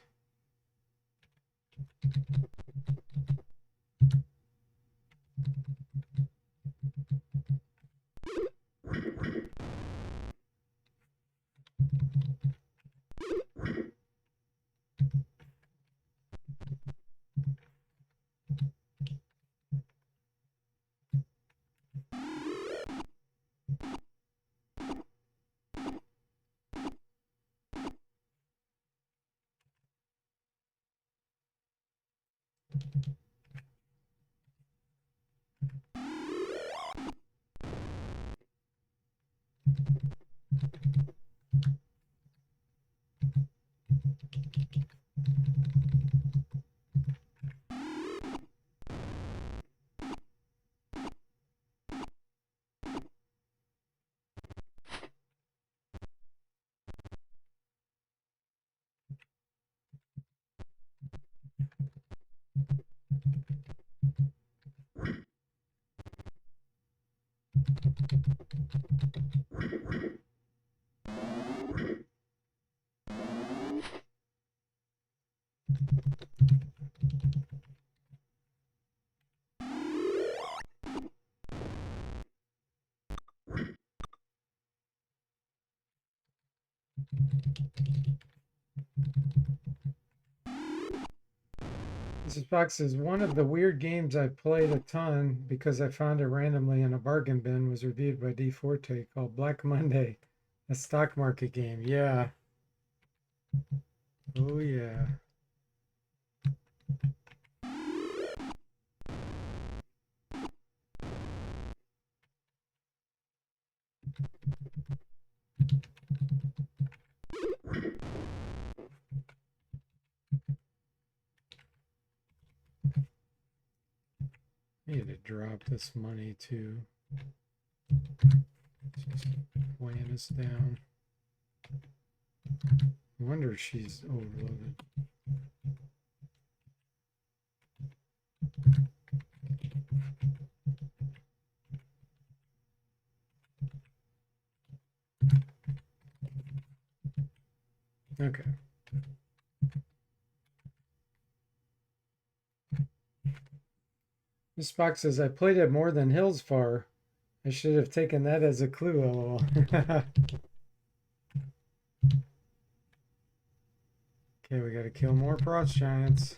This box is one of the weird games I played a ton because I found it randomly in a bargain bin. Was reviewed by DFortae called Black Monday, a stock market game. Yeah. Oh yeah. Need to drop this money too. Just weighing us down. I wonder if she's overloaded. Okay. This box says I played it more than Hills Far. I should have taken that as a clue, lol. Okay, we gotta kill more frost giants.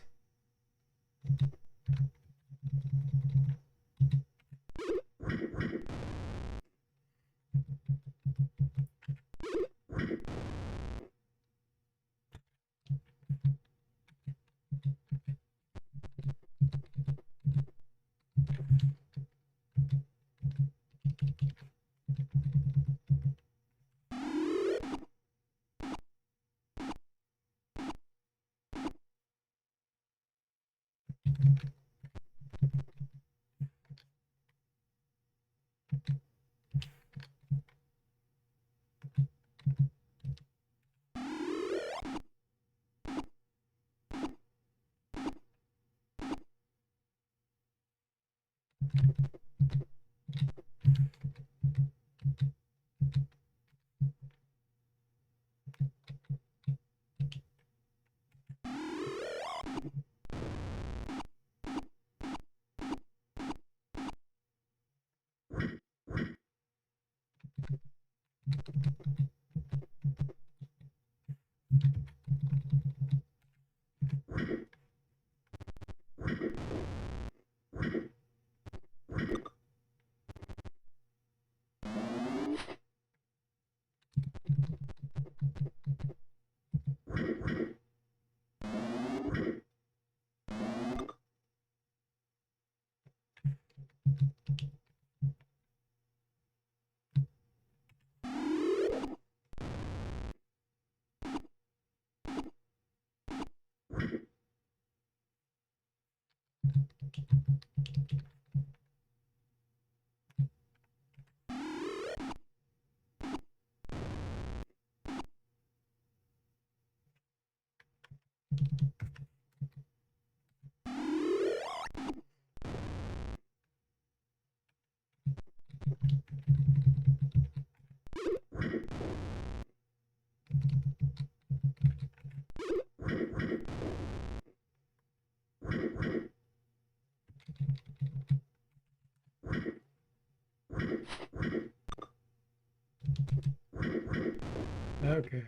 Okay.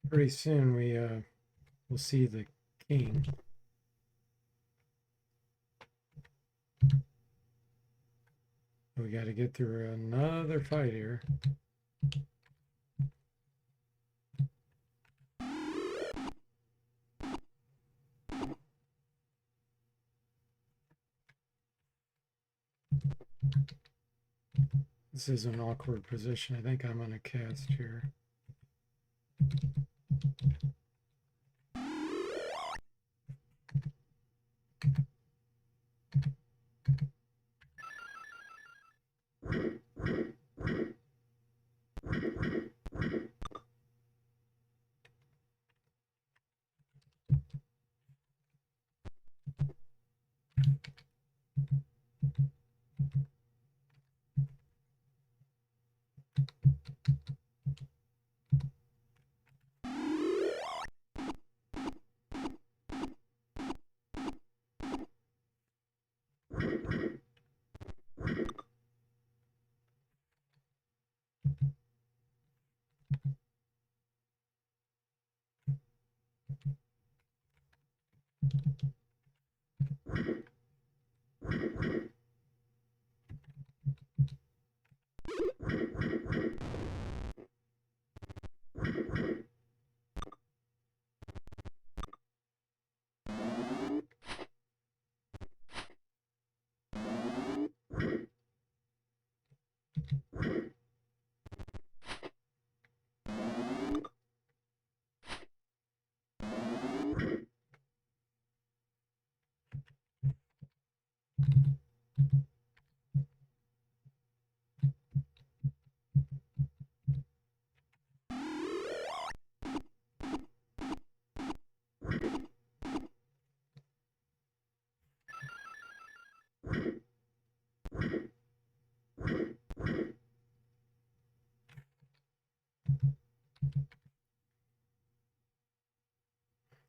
Pretty soon we'll see the king. We got to get through another fight here. This is an awkward position. I think I'm gonna cast here.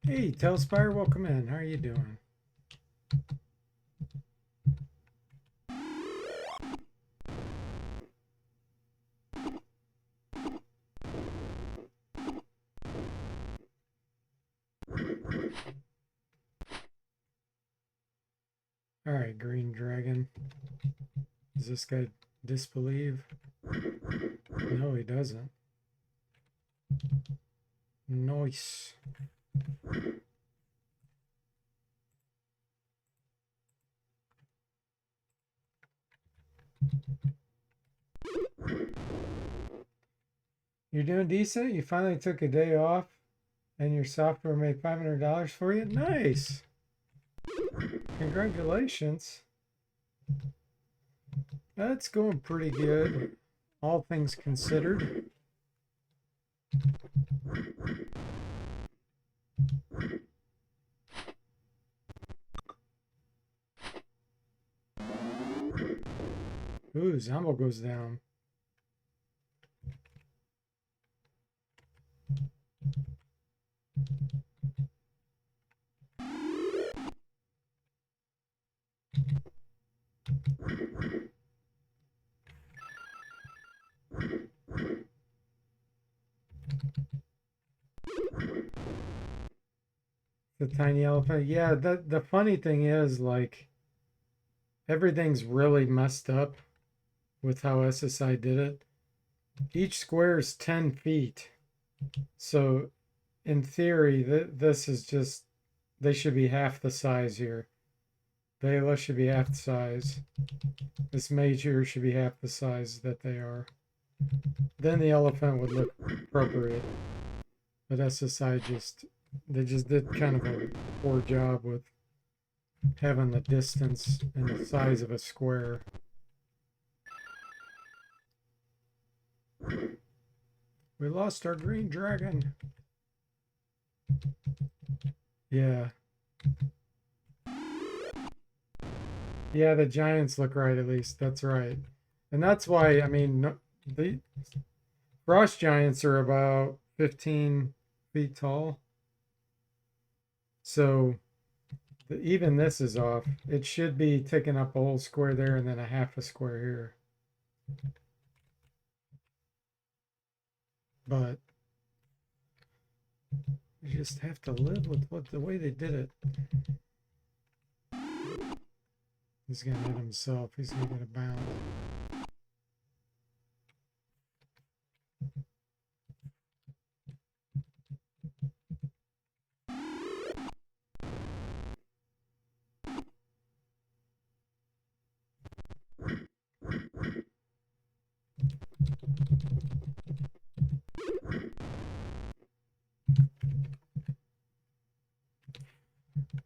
Hey, Telspire, welcome in. How are you doing? All right, Green Dragon. Does this guy disbelieve? No, he doesn't. Nice. You're doing decent? You finally took a day off and your software made $500 for you? Nice. Congratulations. That's going pretty good, all things considered. Ooh, Zombo goes down. The tiny elephant. Yeah, the funny thing is, like, everything's really messed up with how SSI did it. Each square is 10 feet. So, in theory, this is just, they should be half the size here. They should be half the size. This mage here should be half the size that they are. Then the elephant would look appropriate. But SSI they just did kind of a poor job with having the distance and the size of a square. We lost our green dragon. Yeah. Yeah, the giants look right at least. That's right. And that's why, I mean, the frost giants are about 15 feet tall. So even this is off. It should be taking up a whole square there and then a half a square here. But you just have to live with the way they did it. He's gonna hit himself. He's gonna get a bound.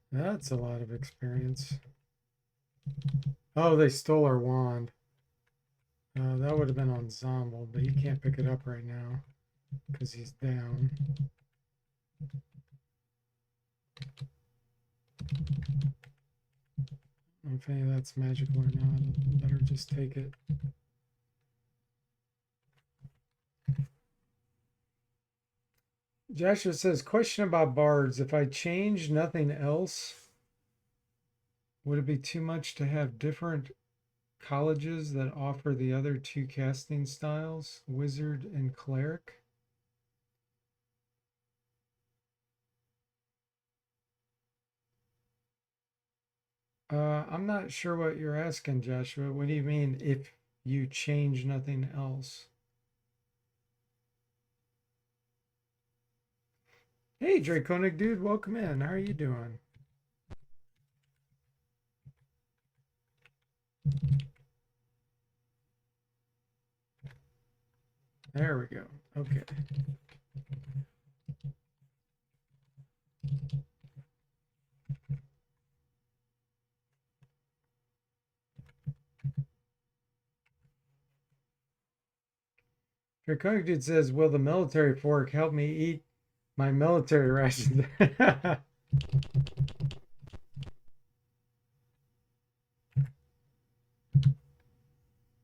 That's a lot of experience. Oh, they stole our wand. That would have been on Zombel, but he can't pick it up right now because he's down. I don't know if any of that's magical or not. Better just take it. Joshua says, question about bards. If I change nothing else, would it be too much to have different colleges that offer the other two casting styles, wizard and cleric? I'm not sure what you're asking, Joshua. What do you mean if you change nothing else? Hey, Draconic dude, welcome in. How are you doing? There we go. Okay. Draconic dude says, will the military fork help me eat my military rations?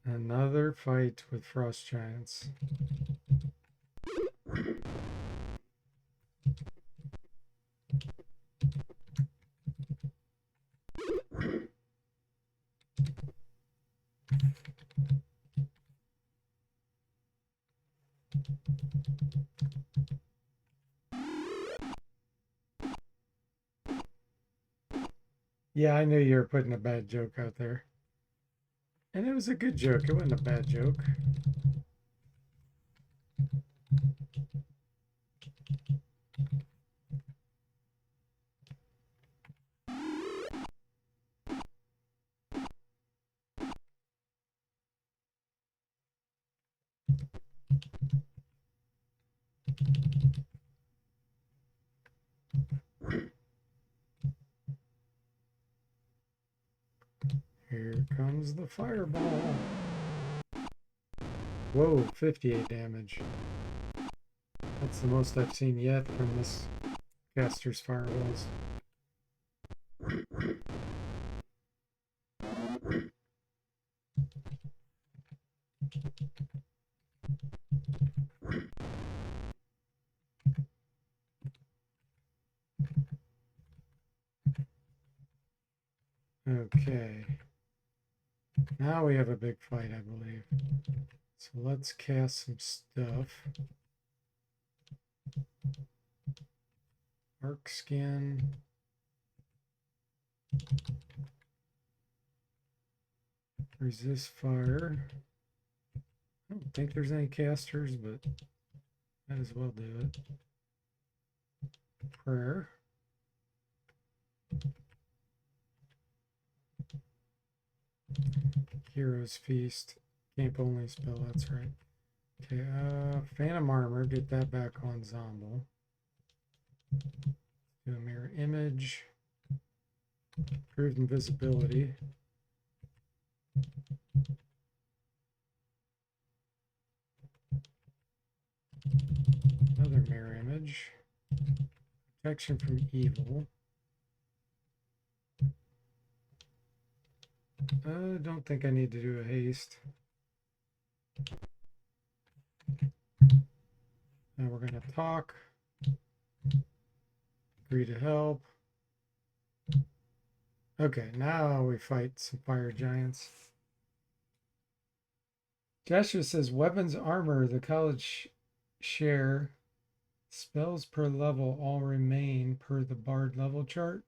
Another fight with frost giants. Yeah, I knew you were putting a bad joke out there. And it was a good joke. It wasn't a bad joke. Here comes the fireball. Whoa, 58 damage. That's the most I've seen yet from this caster's fireballs. Okay. Now we have a big fight, I believe. So let's cast some stuff. Arc skin. Resist fire. I don't think there's any casters, but might as well do it. Prayer. Hero's Feast. Camp only spell, that's right. Okay, Phantom Armor, get that back on Zombel. Do a mirror image. Improved invisibility. Another mirror image. Protection from evil. I don't think I need to do a haste. Now we're going to talk. Agree to help. Okay, now we fight some fire giants. Joshua says weapons armor, the college share. Spells per level all remain per the bard level chart.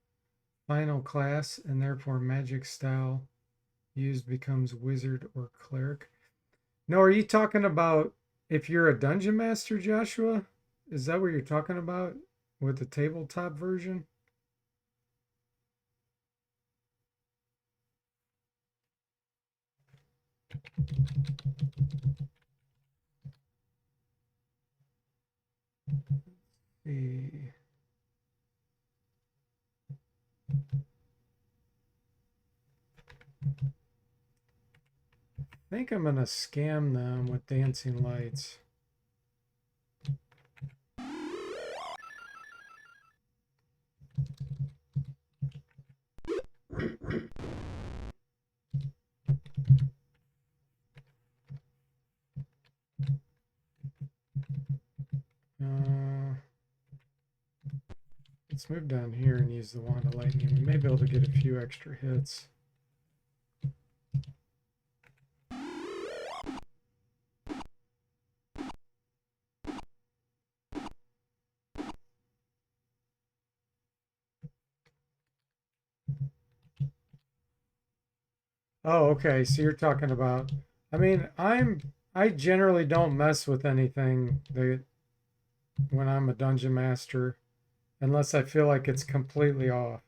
Final class and therefore magic style used becomes wizard or cleric. No, are you talking about if you're a dungeon master, Joshua? Is that what you're talking about with the tabletop version? See. I think I'm going to scam them with dancing lights. Let's move down here and use the wand of lightning. We may be able to get a few extra hits. Oh, okay. So you're talking about, I mean, I generally don't mess with anything that when I'm a dungeon master unless I feel like it's completely off.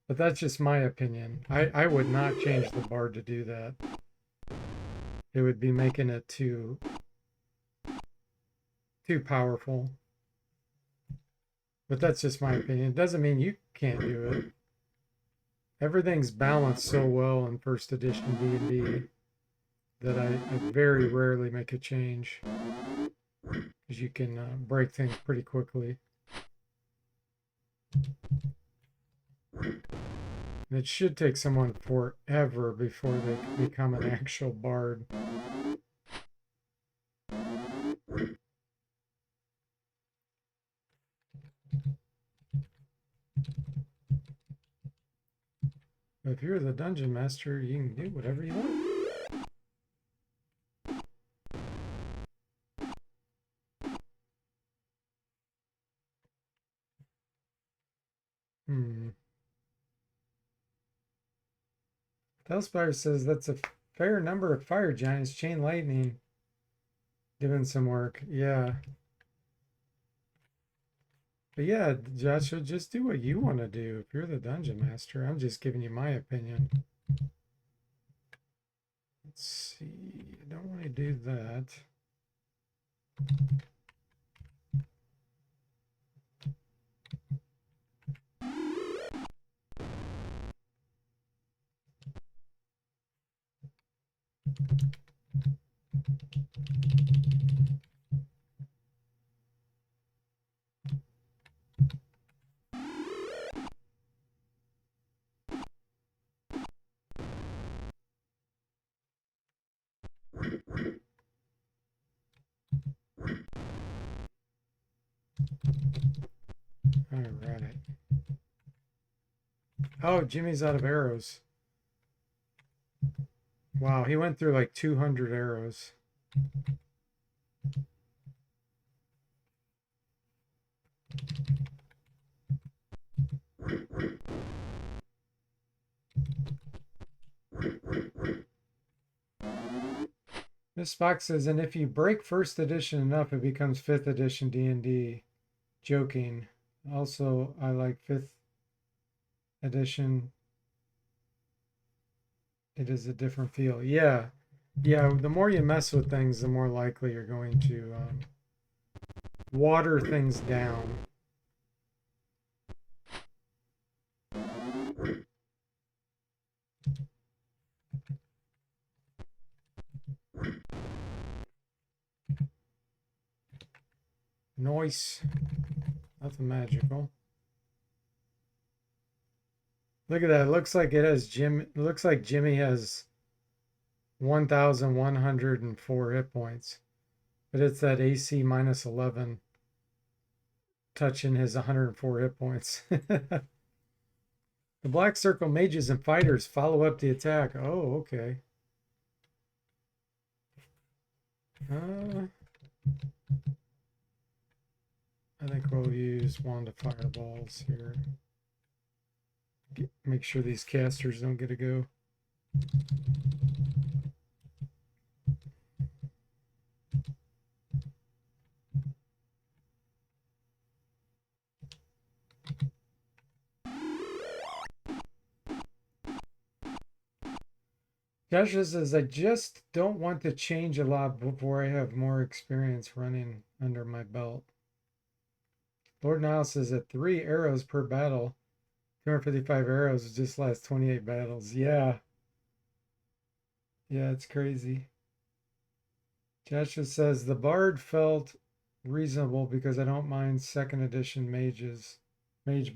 But that's just my opinion. I would not change the bard to do that. It would be making it too powerful. But that's just my opinion. It doesn't mean you can't do it. Everything's balanced so well in first edition D&D that I very rarely make a change because you can break things pretty quickly. And it should take someone forever before they become an actual bard. But if you're the dungeon master, you can do whatever you want. Telspire says that's a fair number of fire giants. Chain lightning doing some work. Yeah. But yeah, Joshua, just do what you want to do. If you're the dungeon master, I'm just giving you my opinion. Let's see. I don't want to do that. All right. Oh, Jimmy's out of arrows. Wow, he went through like 200 arrows. Miss Fox says, and if you break first edition enough, it becomes 5th edition D&D. Joking. Also, I like 5th edition. It is a different feel. Yeah. Yeah, the more you mess with things, the more likely you're going to water things down. Nice. Nothing magical. Look at that. It looks like it has Jim. It looks like Jimmy has 1,104 hit points. But it's that AC minus 11 touching his 104 hit points. The black circle mages and fighters follow up the attack. Oh, okay. I think we'll use wand of fireballs here. Make sure these casters don't get a go. Joshua says, I just don't want to change a lot before I have more experience running under my belt. Lord Niles says at 3 arrows per battle, 255 arrows just lasts 28 battles. Yeah. Yeah, it's crazy. Joshua says the bard felt reasonable because I don't mind second edition mage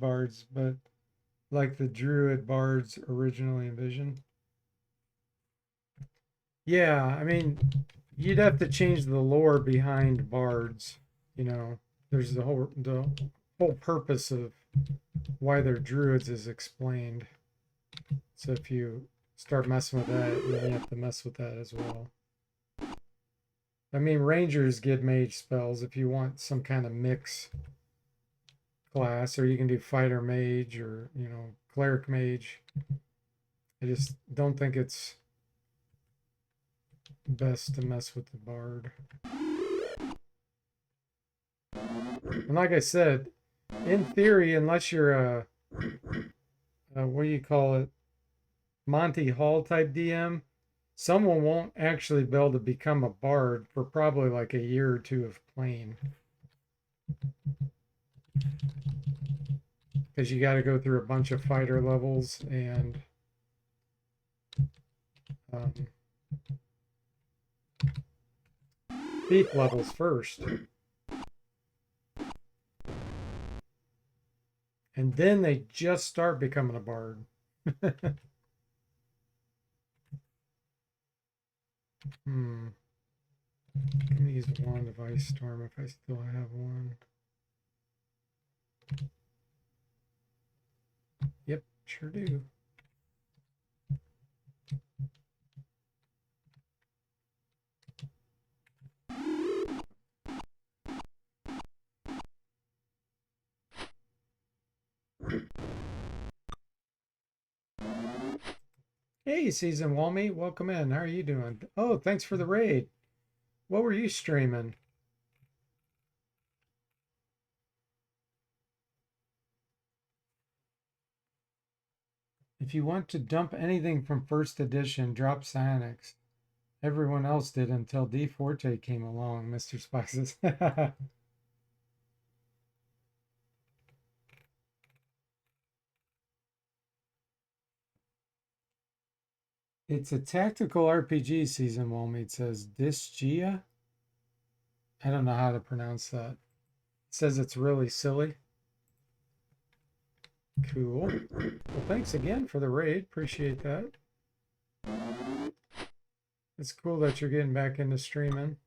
bards, but like the druid bards originally envisioned. Yeah, I mean, you'd have to change the lore behind bards. You know, there's the whole purpose of why they're druids is explained. So if you start messing with that, then you have to mess with that as well. I mean, rangers get mage spells if you want some kind of mix class, or you can do fighter mage or, you know, cleric mage. I just don't think it's best to mess with the bard. And like I said, in theory, unless you're a what do you call it, Monty Hall type DM, someone won't actually be able to become a bard for probably like a year or two of playing. Because you got to go through a bunch of fighter levels and thief levels first. And then they just start becoming a bard. I'm gonna use the wand of ice storm if I still have one. Yep, sure do. Hey, Season Walmy, welcome in. How are you doing? Oh, thanks for the raid. What were you streaming? If you want to dump anything from first edition, drop Psionics. Everyone else did until DFortae came along, Mr. Spices. It's a tactical RPG, Season Walmy. It says Disgia. I don't know how to pronounce that. It says it's really silly. Cool. Well, thanks again for the raid. Appreciate that. It's cool that you're getting back into streaming.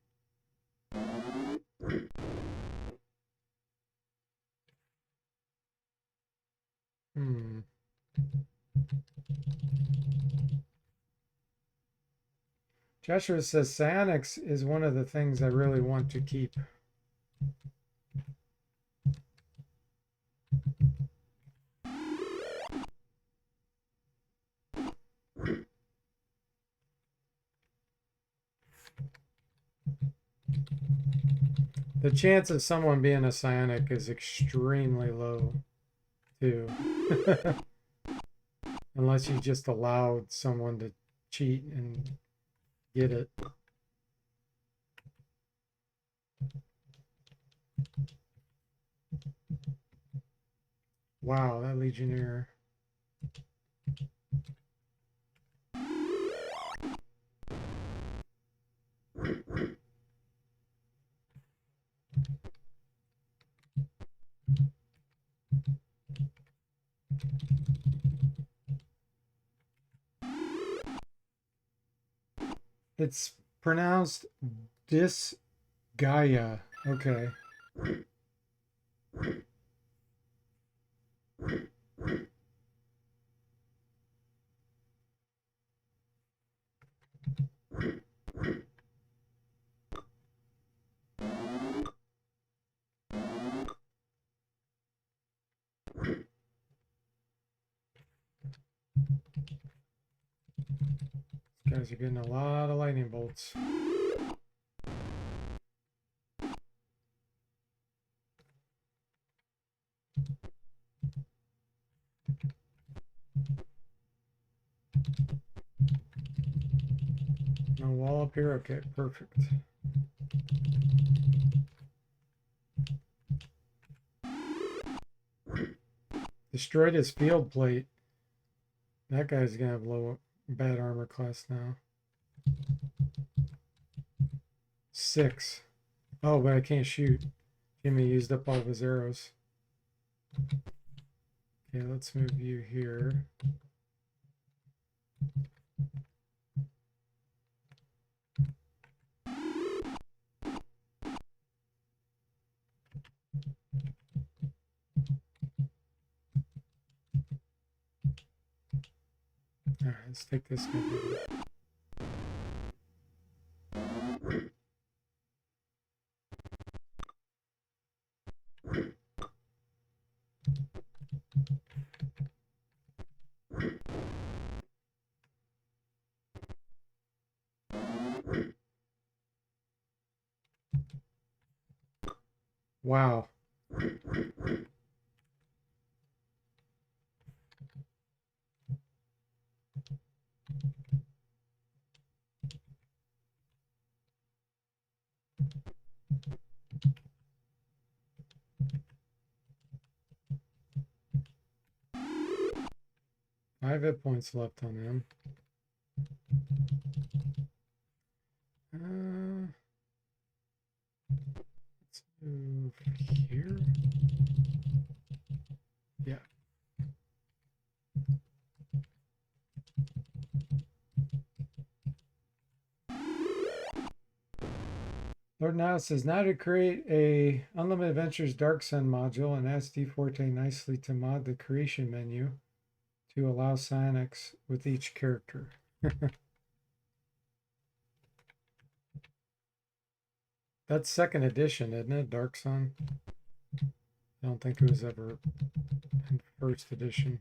Joshua says psionics is one of the things I really want to keep. The chance of someone being a psionic is extremely low, too. Unless you just allowed someone to cheat and get it. Wow, that Legionnaire. It's pronounced Disgaea. Okay. These guys are getting a lot of lightning bolts. No wall up here? Okay, perfect. Destroyed his field plate. That guy's gonna have low bad armor class now. 6. Oh, but I can't shoot. Jimmy used up all of his arrows. Okay, let's move you here. All right, let's take this guy. Wow. Five hit points left on him. Let's move here. Yeah. Lord now says now to create a Unlimited Adventures Dark Sun module and ask DFortae nicely to mod the creation menu to allow psionics with each character. That's second edition, isn't it? Dark Sun. I don't think it was ever in first edition.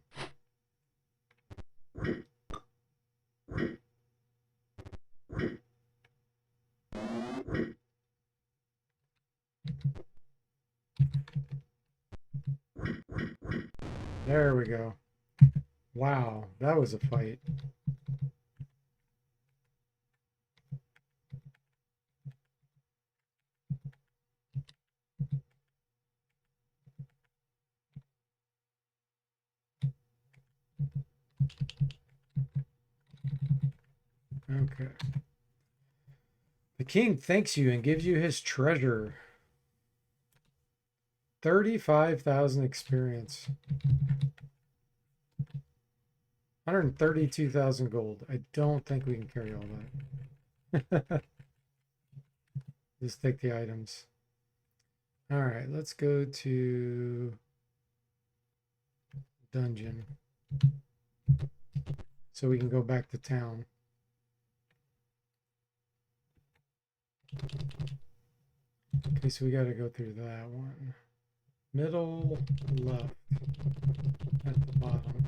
There we go. Wow, that was a fight. Okay. The king thanks you and gives you his treasure. 35,000 experience. 132,000 gold. I don't think we can carry all that. Just take the items. All right, let's go to dungeon. So we can go back to town. Okay, so we got to go through that one. Middle left at the bottom.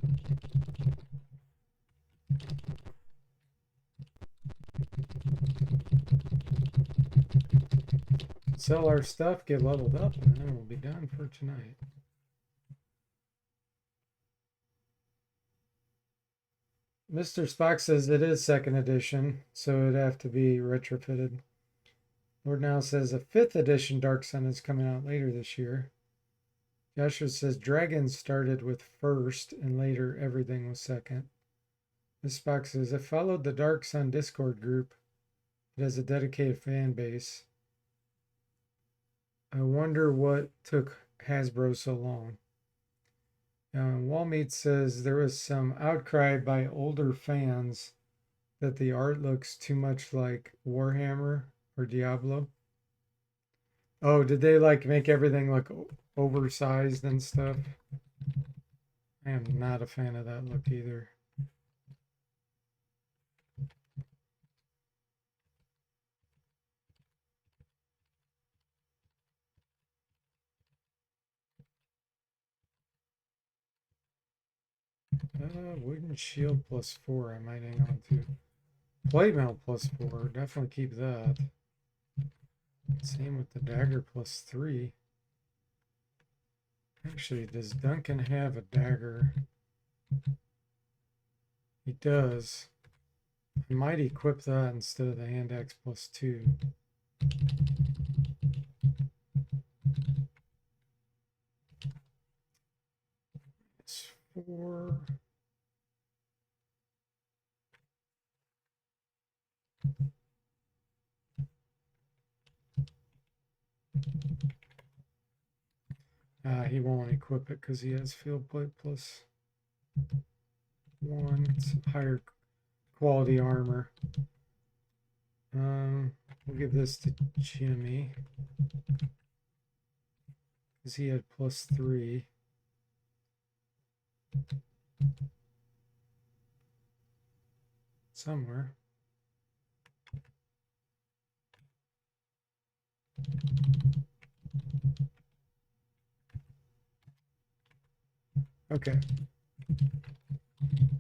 Sell our stuff, get leveled up, and then we'll be done for tonight. Mr. Spock says it is second edition, so it'd have to be retrofitted. Lord Now says a 5th edition Dark Sun is coming out later this year. Joshua says Dragons started with first and later everything was second. Ms. Spock says I followed the Dark Sun Discord group. It has a dedicated fan base. I wonder what took Hasbro so long. Wallmeat says there was some outcry by older fans that the art looks too much like Warhammer or Diablo. Oh, did they like make everything look oversized and stuff? I am not a fan of that look either. Wooden shield +4 I might hang on to. Plate mail +4, definitely keep that. Same with the dagger +3. Actually, does Duncan have a dagger? He does. I might equip that instead of the hand axe +2. It's 4. He won't equip it because he has field plate +1. It's higher quality armor. We'll give this to Jimmy because he had +3. Somewhere. Okay.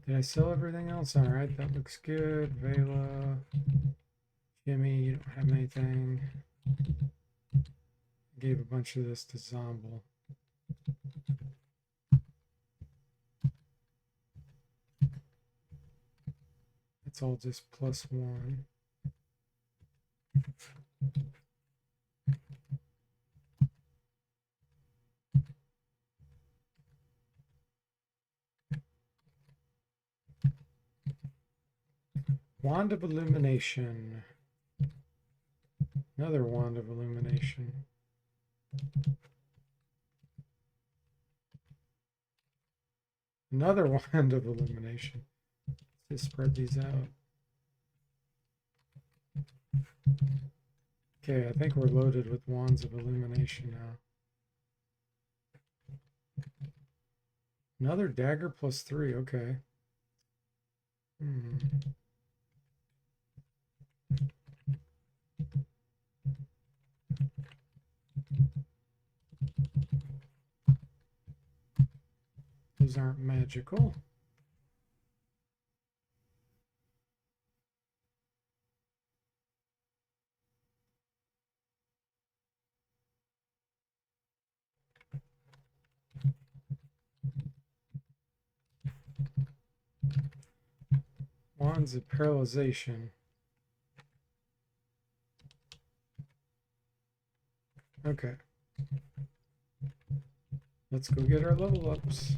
Did I sell everything else? All right, that looks good. Vela, Jimmy, you don't have anything. Gave a bunch of this to Zomble. It's all just +1. Wand of Illumination. Another Wand of Illumination. Another Wand of Illumination. Let's just spread these out. Okay, I think we're loaded with Wands of Illumination now. Another dagger +3, okay. Those aren't magical. Wands of Paralyzation. Okay. Let's go get our level ups.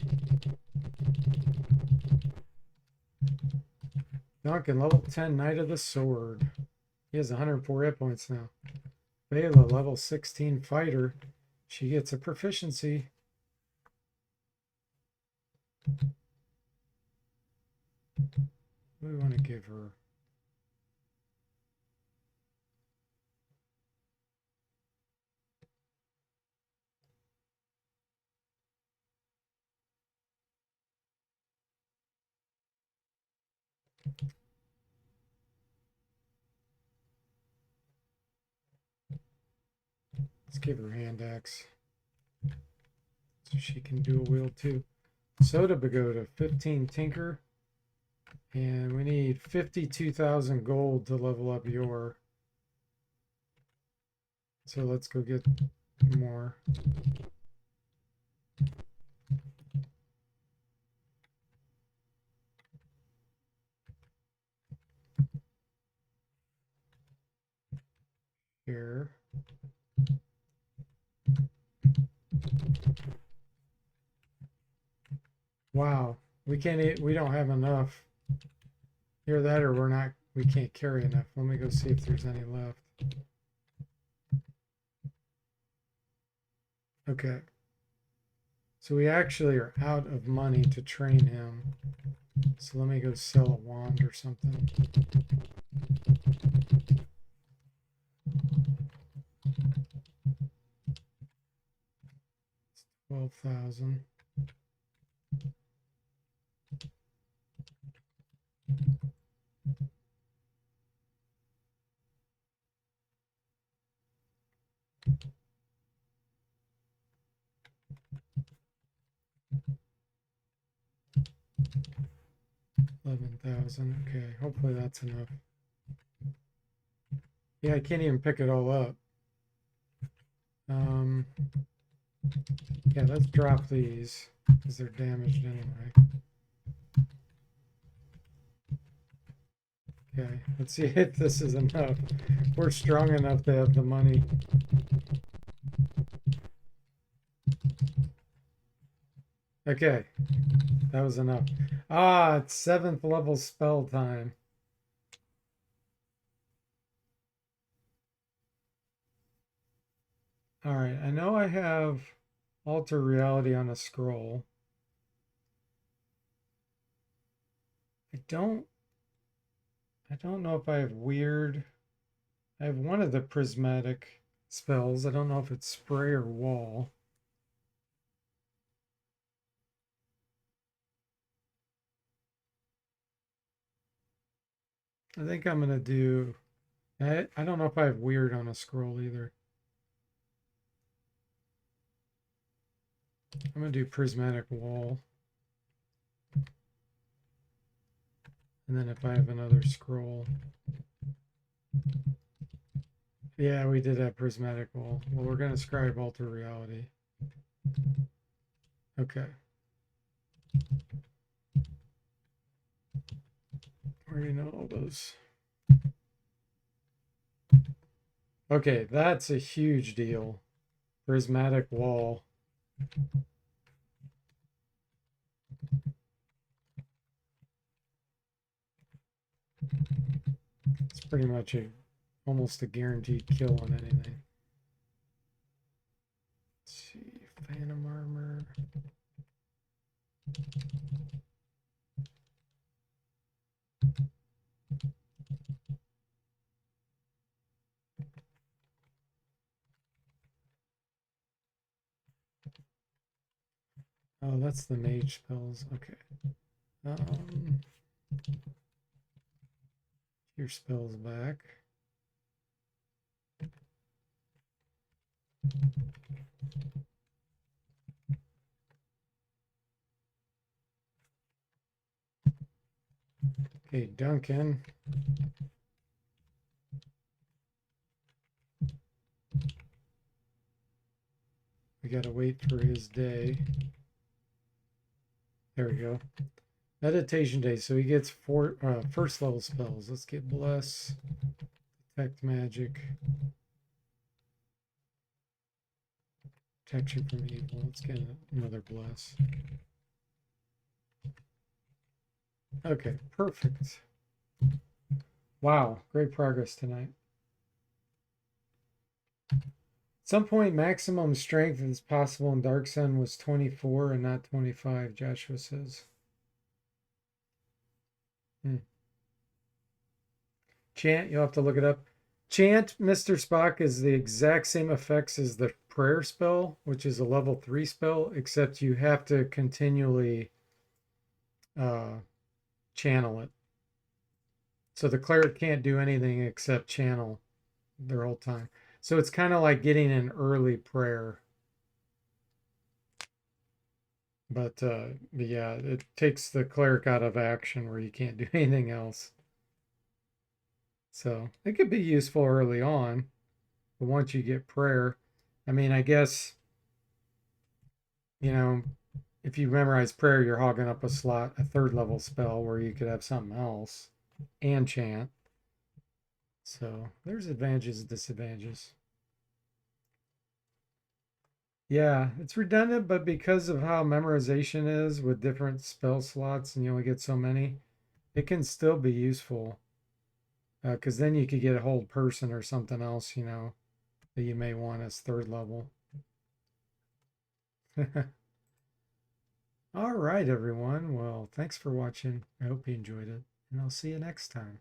Duncan, level 10, Knight of the Sword. He has 104 hit points now. Bela, level 16 fighter. She gets a proficiency. What do we want to give her? Let's give her hand axe. So she can do a wheel too. Soda Pagoda, 15 Tinker. And we need 52,000 gold to level up your. So let's go get more. Here. Wow, we don't have enough. Hear that, or we can't carry enough. Let me go see if there's any left. Okay. So we actually are out of money to train him. So let me go sell a wand or something. $12,000. $11,000. Okay, hopefully that's enough. Yeah, I can't even pick it all up. Yeah, let's drop these because they're damaged anyway. Okay, let's see if this is enough. We're strong enough to have the money. Okay, that was enough. Ah, it's 7th level spell time. All right, I know I have alter reality on a scroll. I don't know if I have weird. I have one of the prismatic spells. I don't know if it's spray or wall. I think I'm gonna do. I don't know if I have weird on a scroll either. I'm gonna do prismatic wall. And then if I have another scroll. Yeah, we did have prismatic wall. Well, we're gonna scribe alter reality. Okay. Already know all those. Okay, that's a huge deal. Prismatic wall. It's pretty much almost a guaranteed kill on anything. Let's see, Phantom Armor. Oh, that's the mage spells. Okay. Your spells back. Okay, Duncan. We gotta wait for his day. There we go. Meditation day. So he gets first level spells. Let's get Bless, Detect Magic, Protection from Evil. Let's get another Bless. Okay, perfect. Wow, great progress tonight. At some point, maximum strength is possible in Dark Sun was 24 and not 25, Joshua says. Chant, you'll have to look it up. Chant, Mr. Spock, is the exact same effects as the prayer spell, which is a level 3 spell, except you have to continually channel it. So the cleric can't do anything except channel their whole time. So it's kind of like getting an early prayer. But yeah, it takes the cleric out of action where you can't do anything else. So it could be useful early on, but once you get prayer, I mean, I guess, you know, if you memorize prayer, you're hogging up a slot, a 3rd level spell where you could have something else and chant. So there's advantages and disadvantages. Yeah, it's redundant, but because of how memorization is with different spell slots and you only get so many, it can still be useful. Because then you could get a hold person or something else, that you may want as 3rd level. All right, everyone. Well, thanks for watching. I hope you enjoyed it, and I'll see you next time.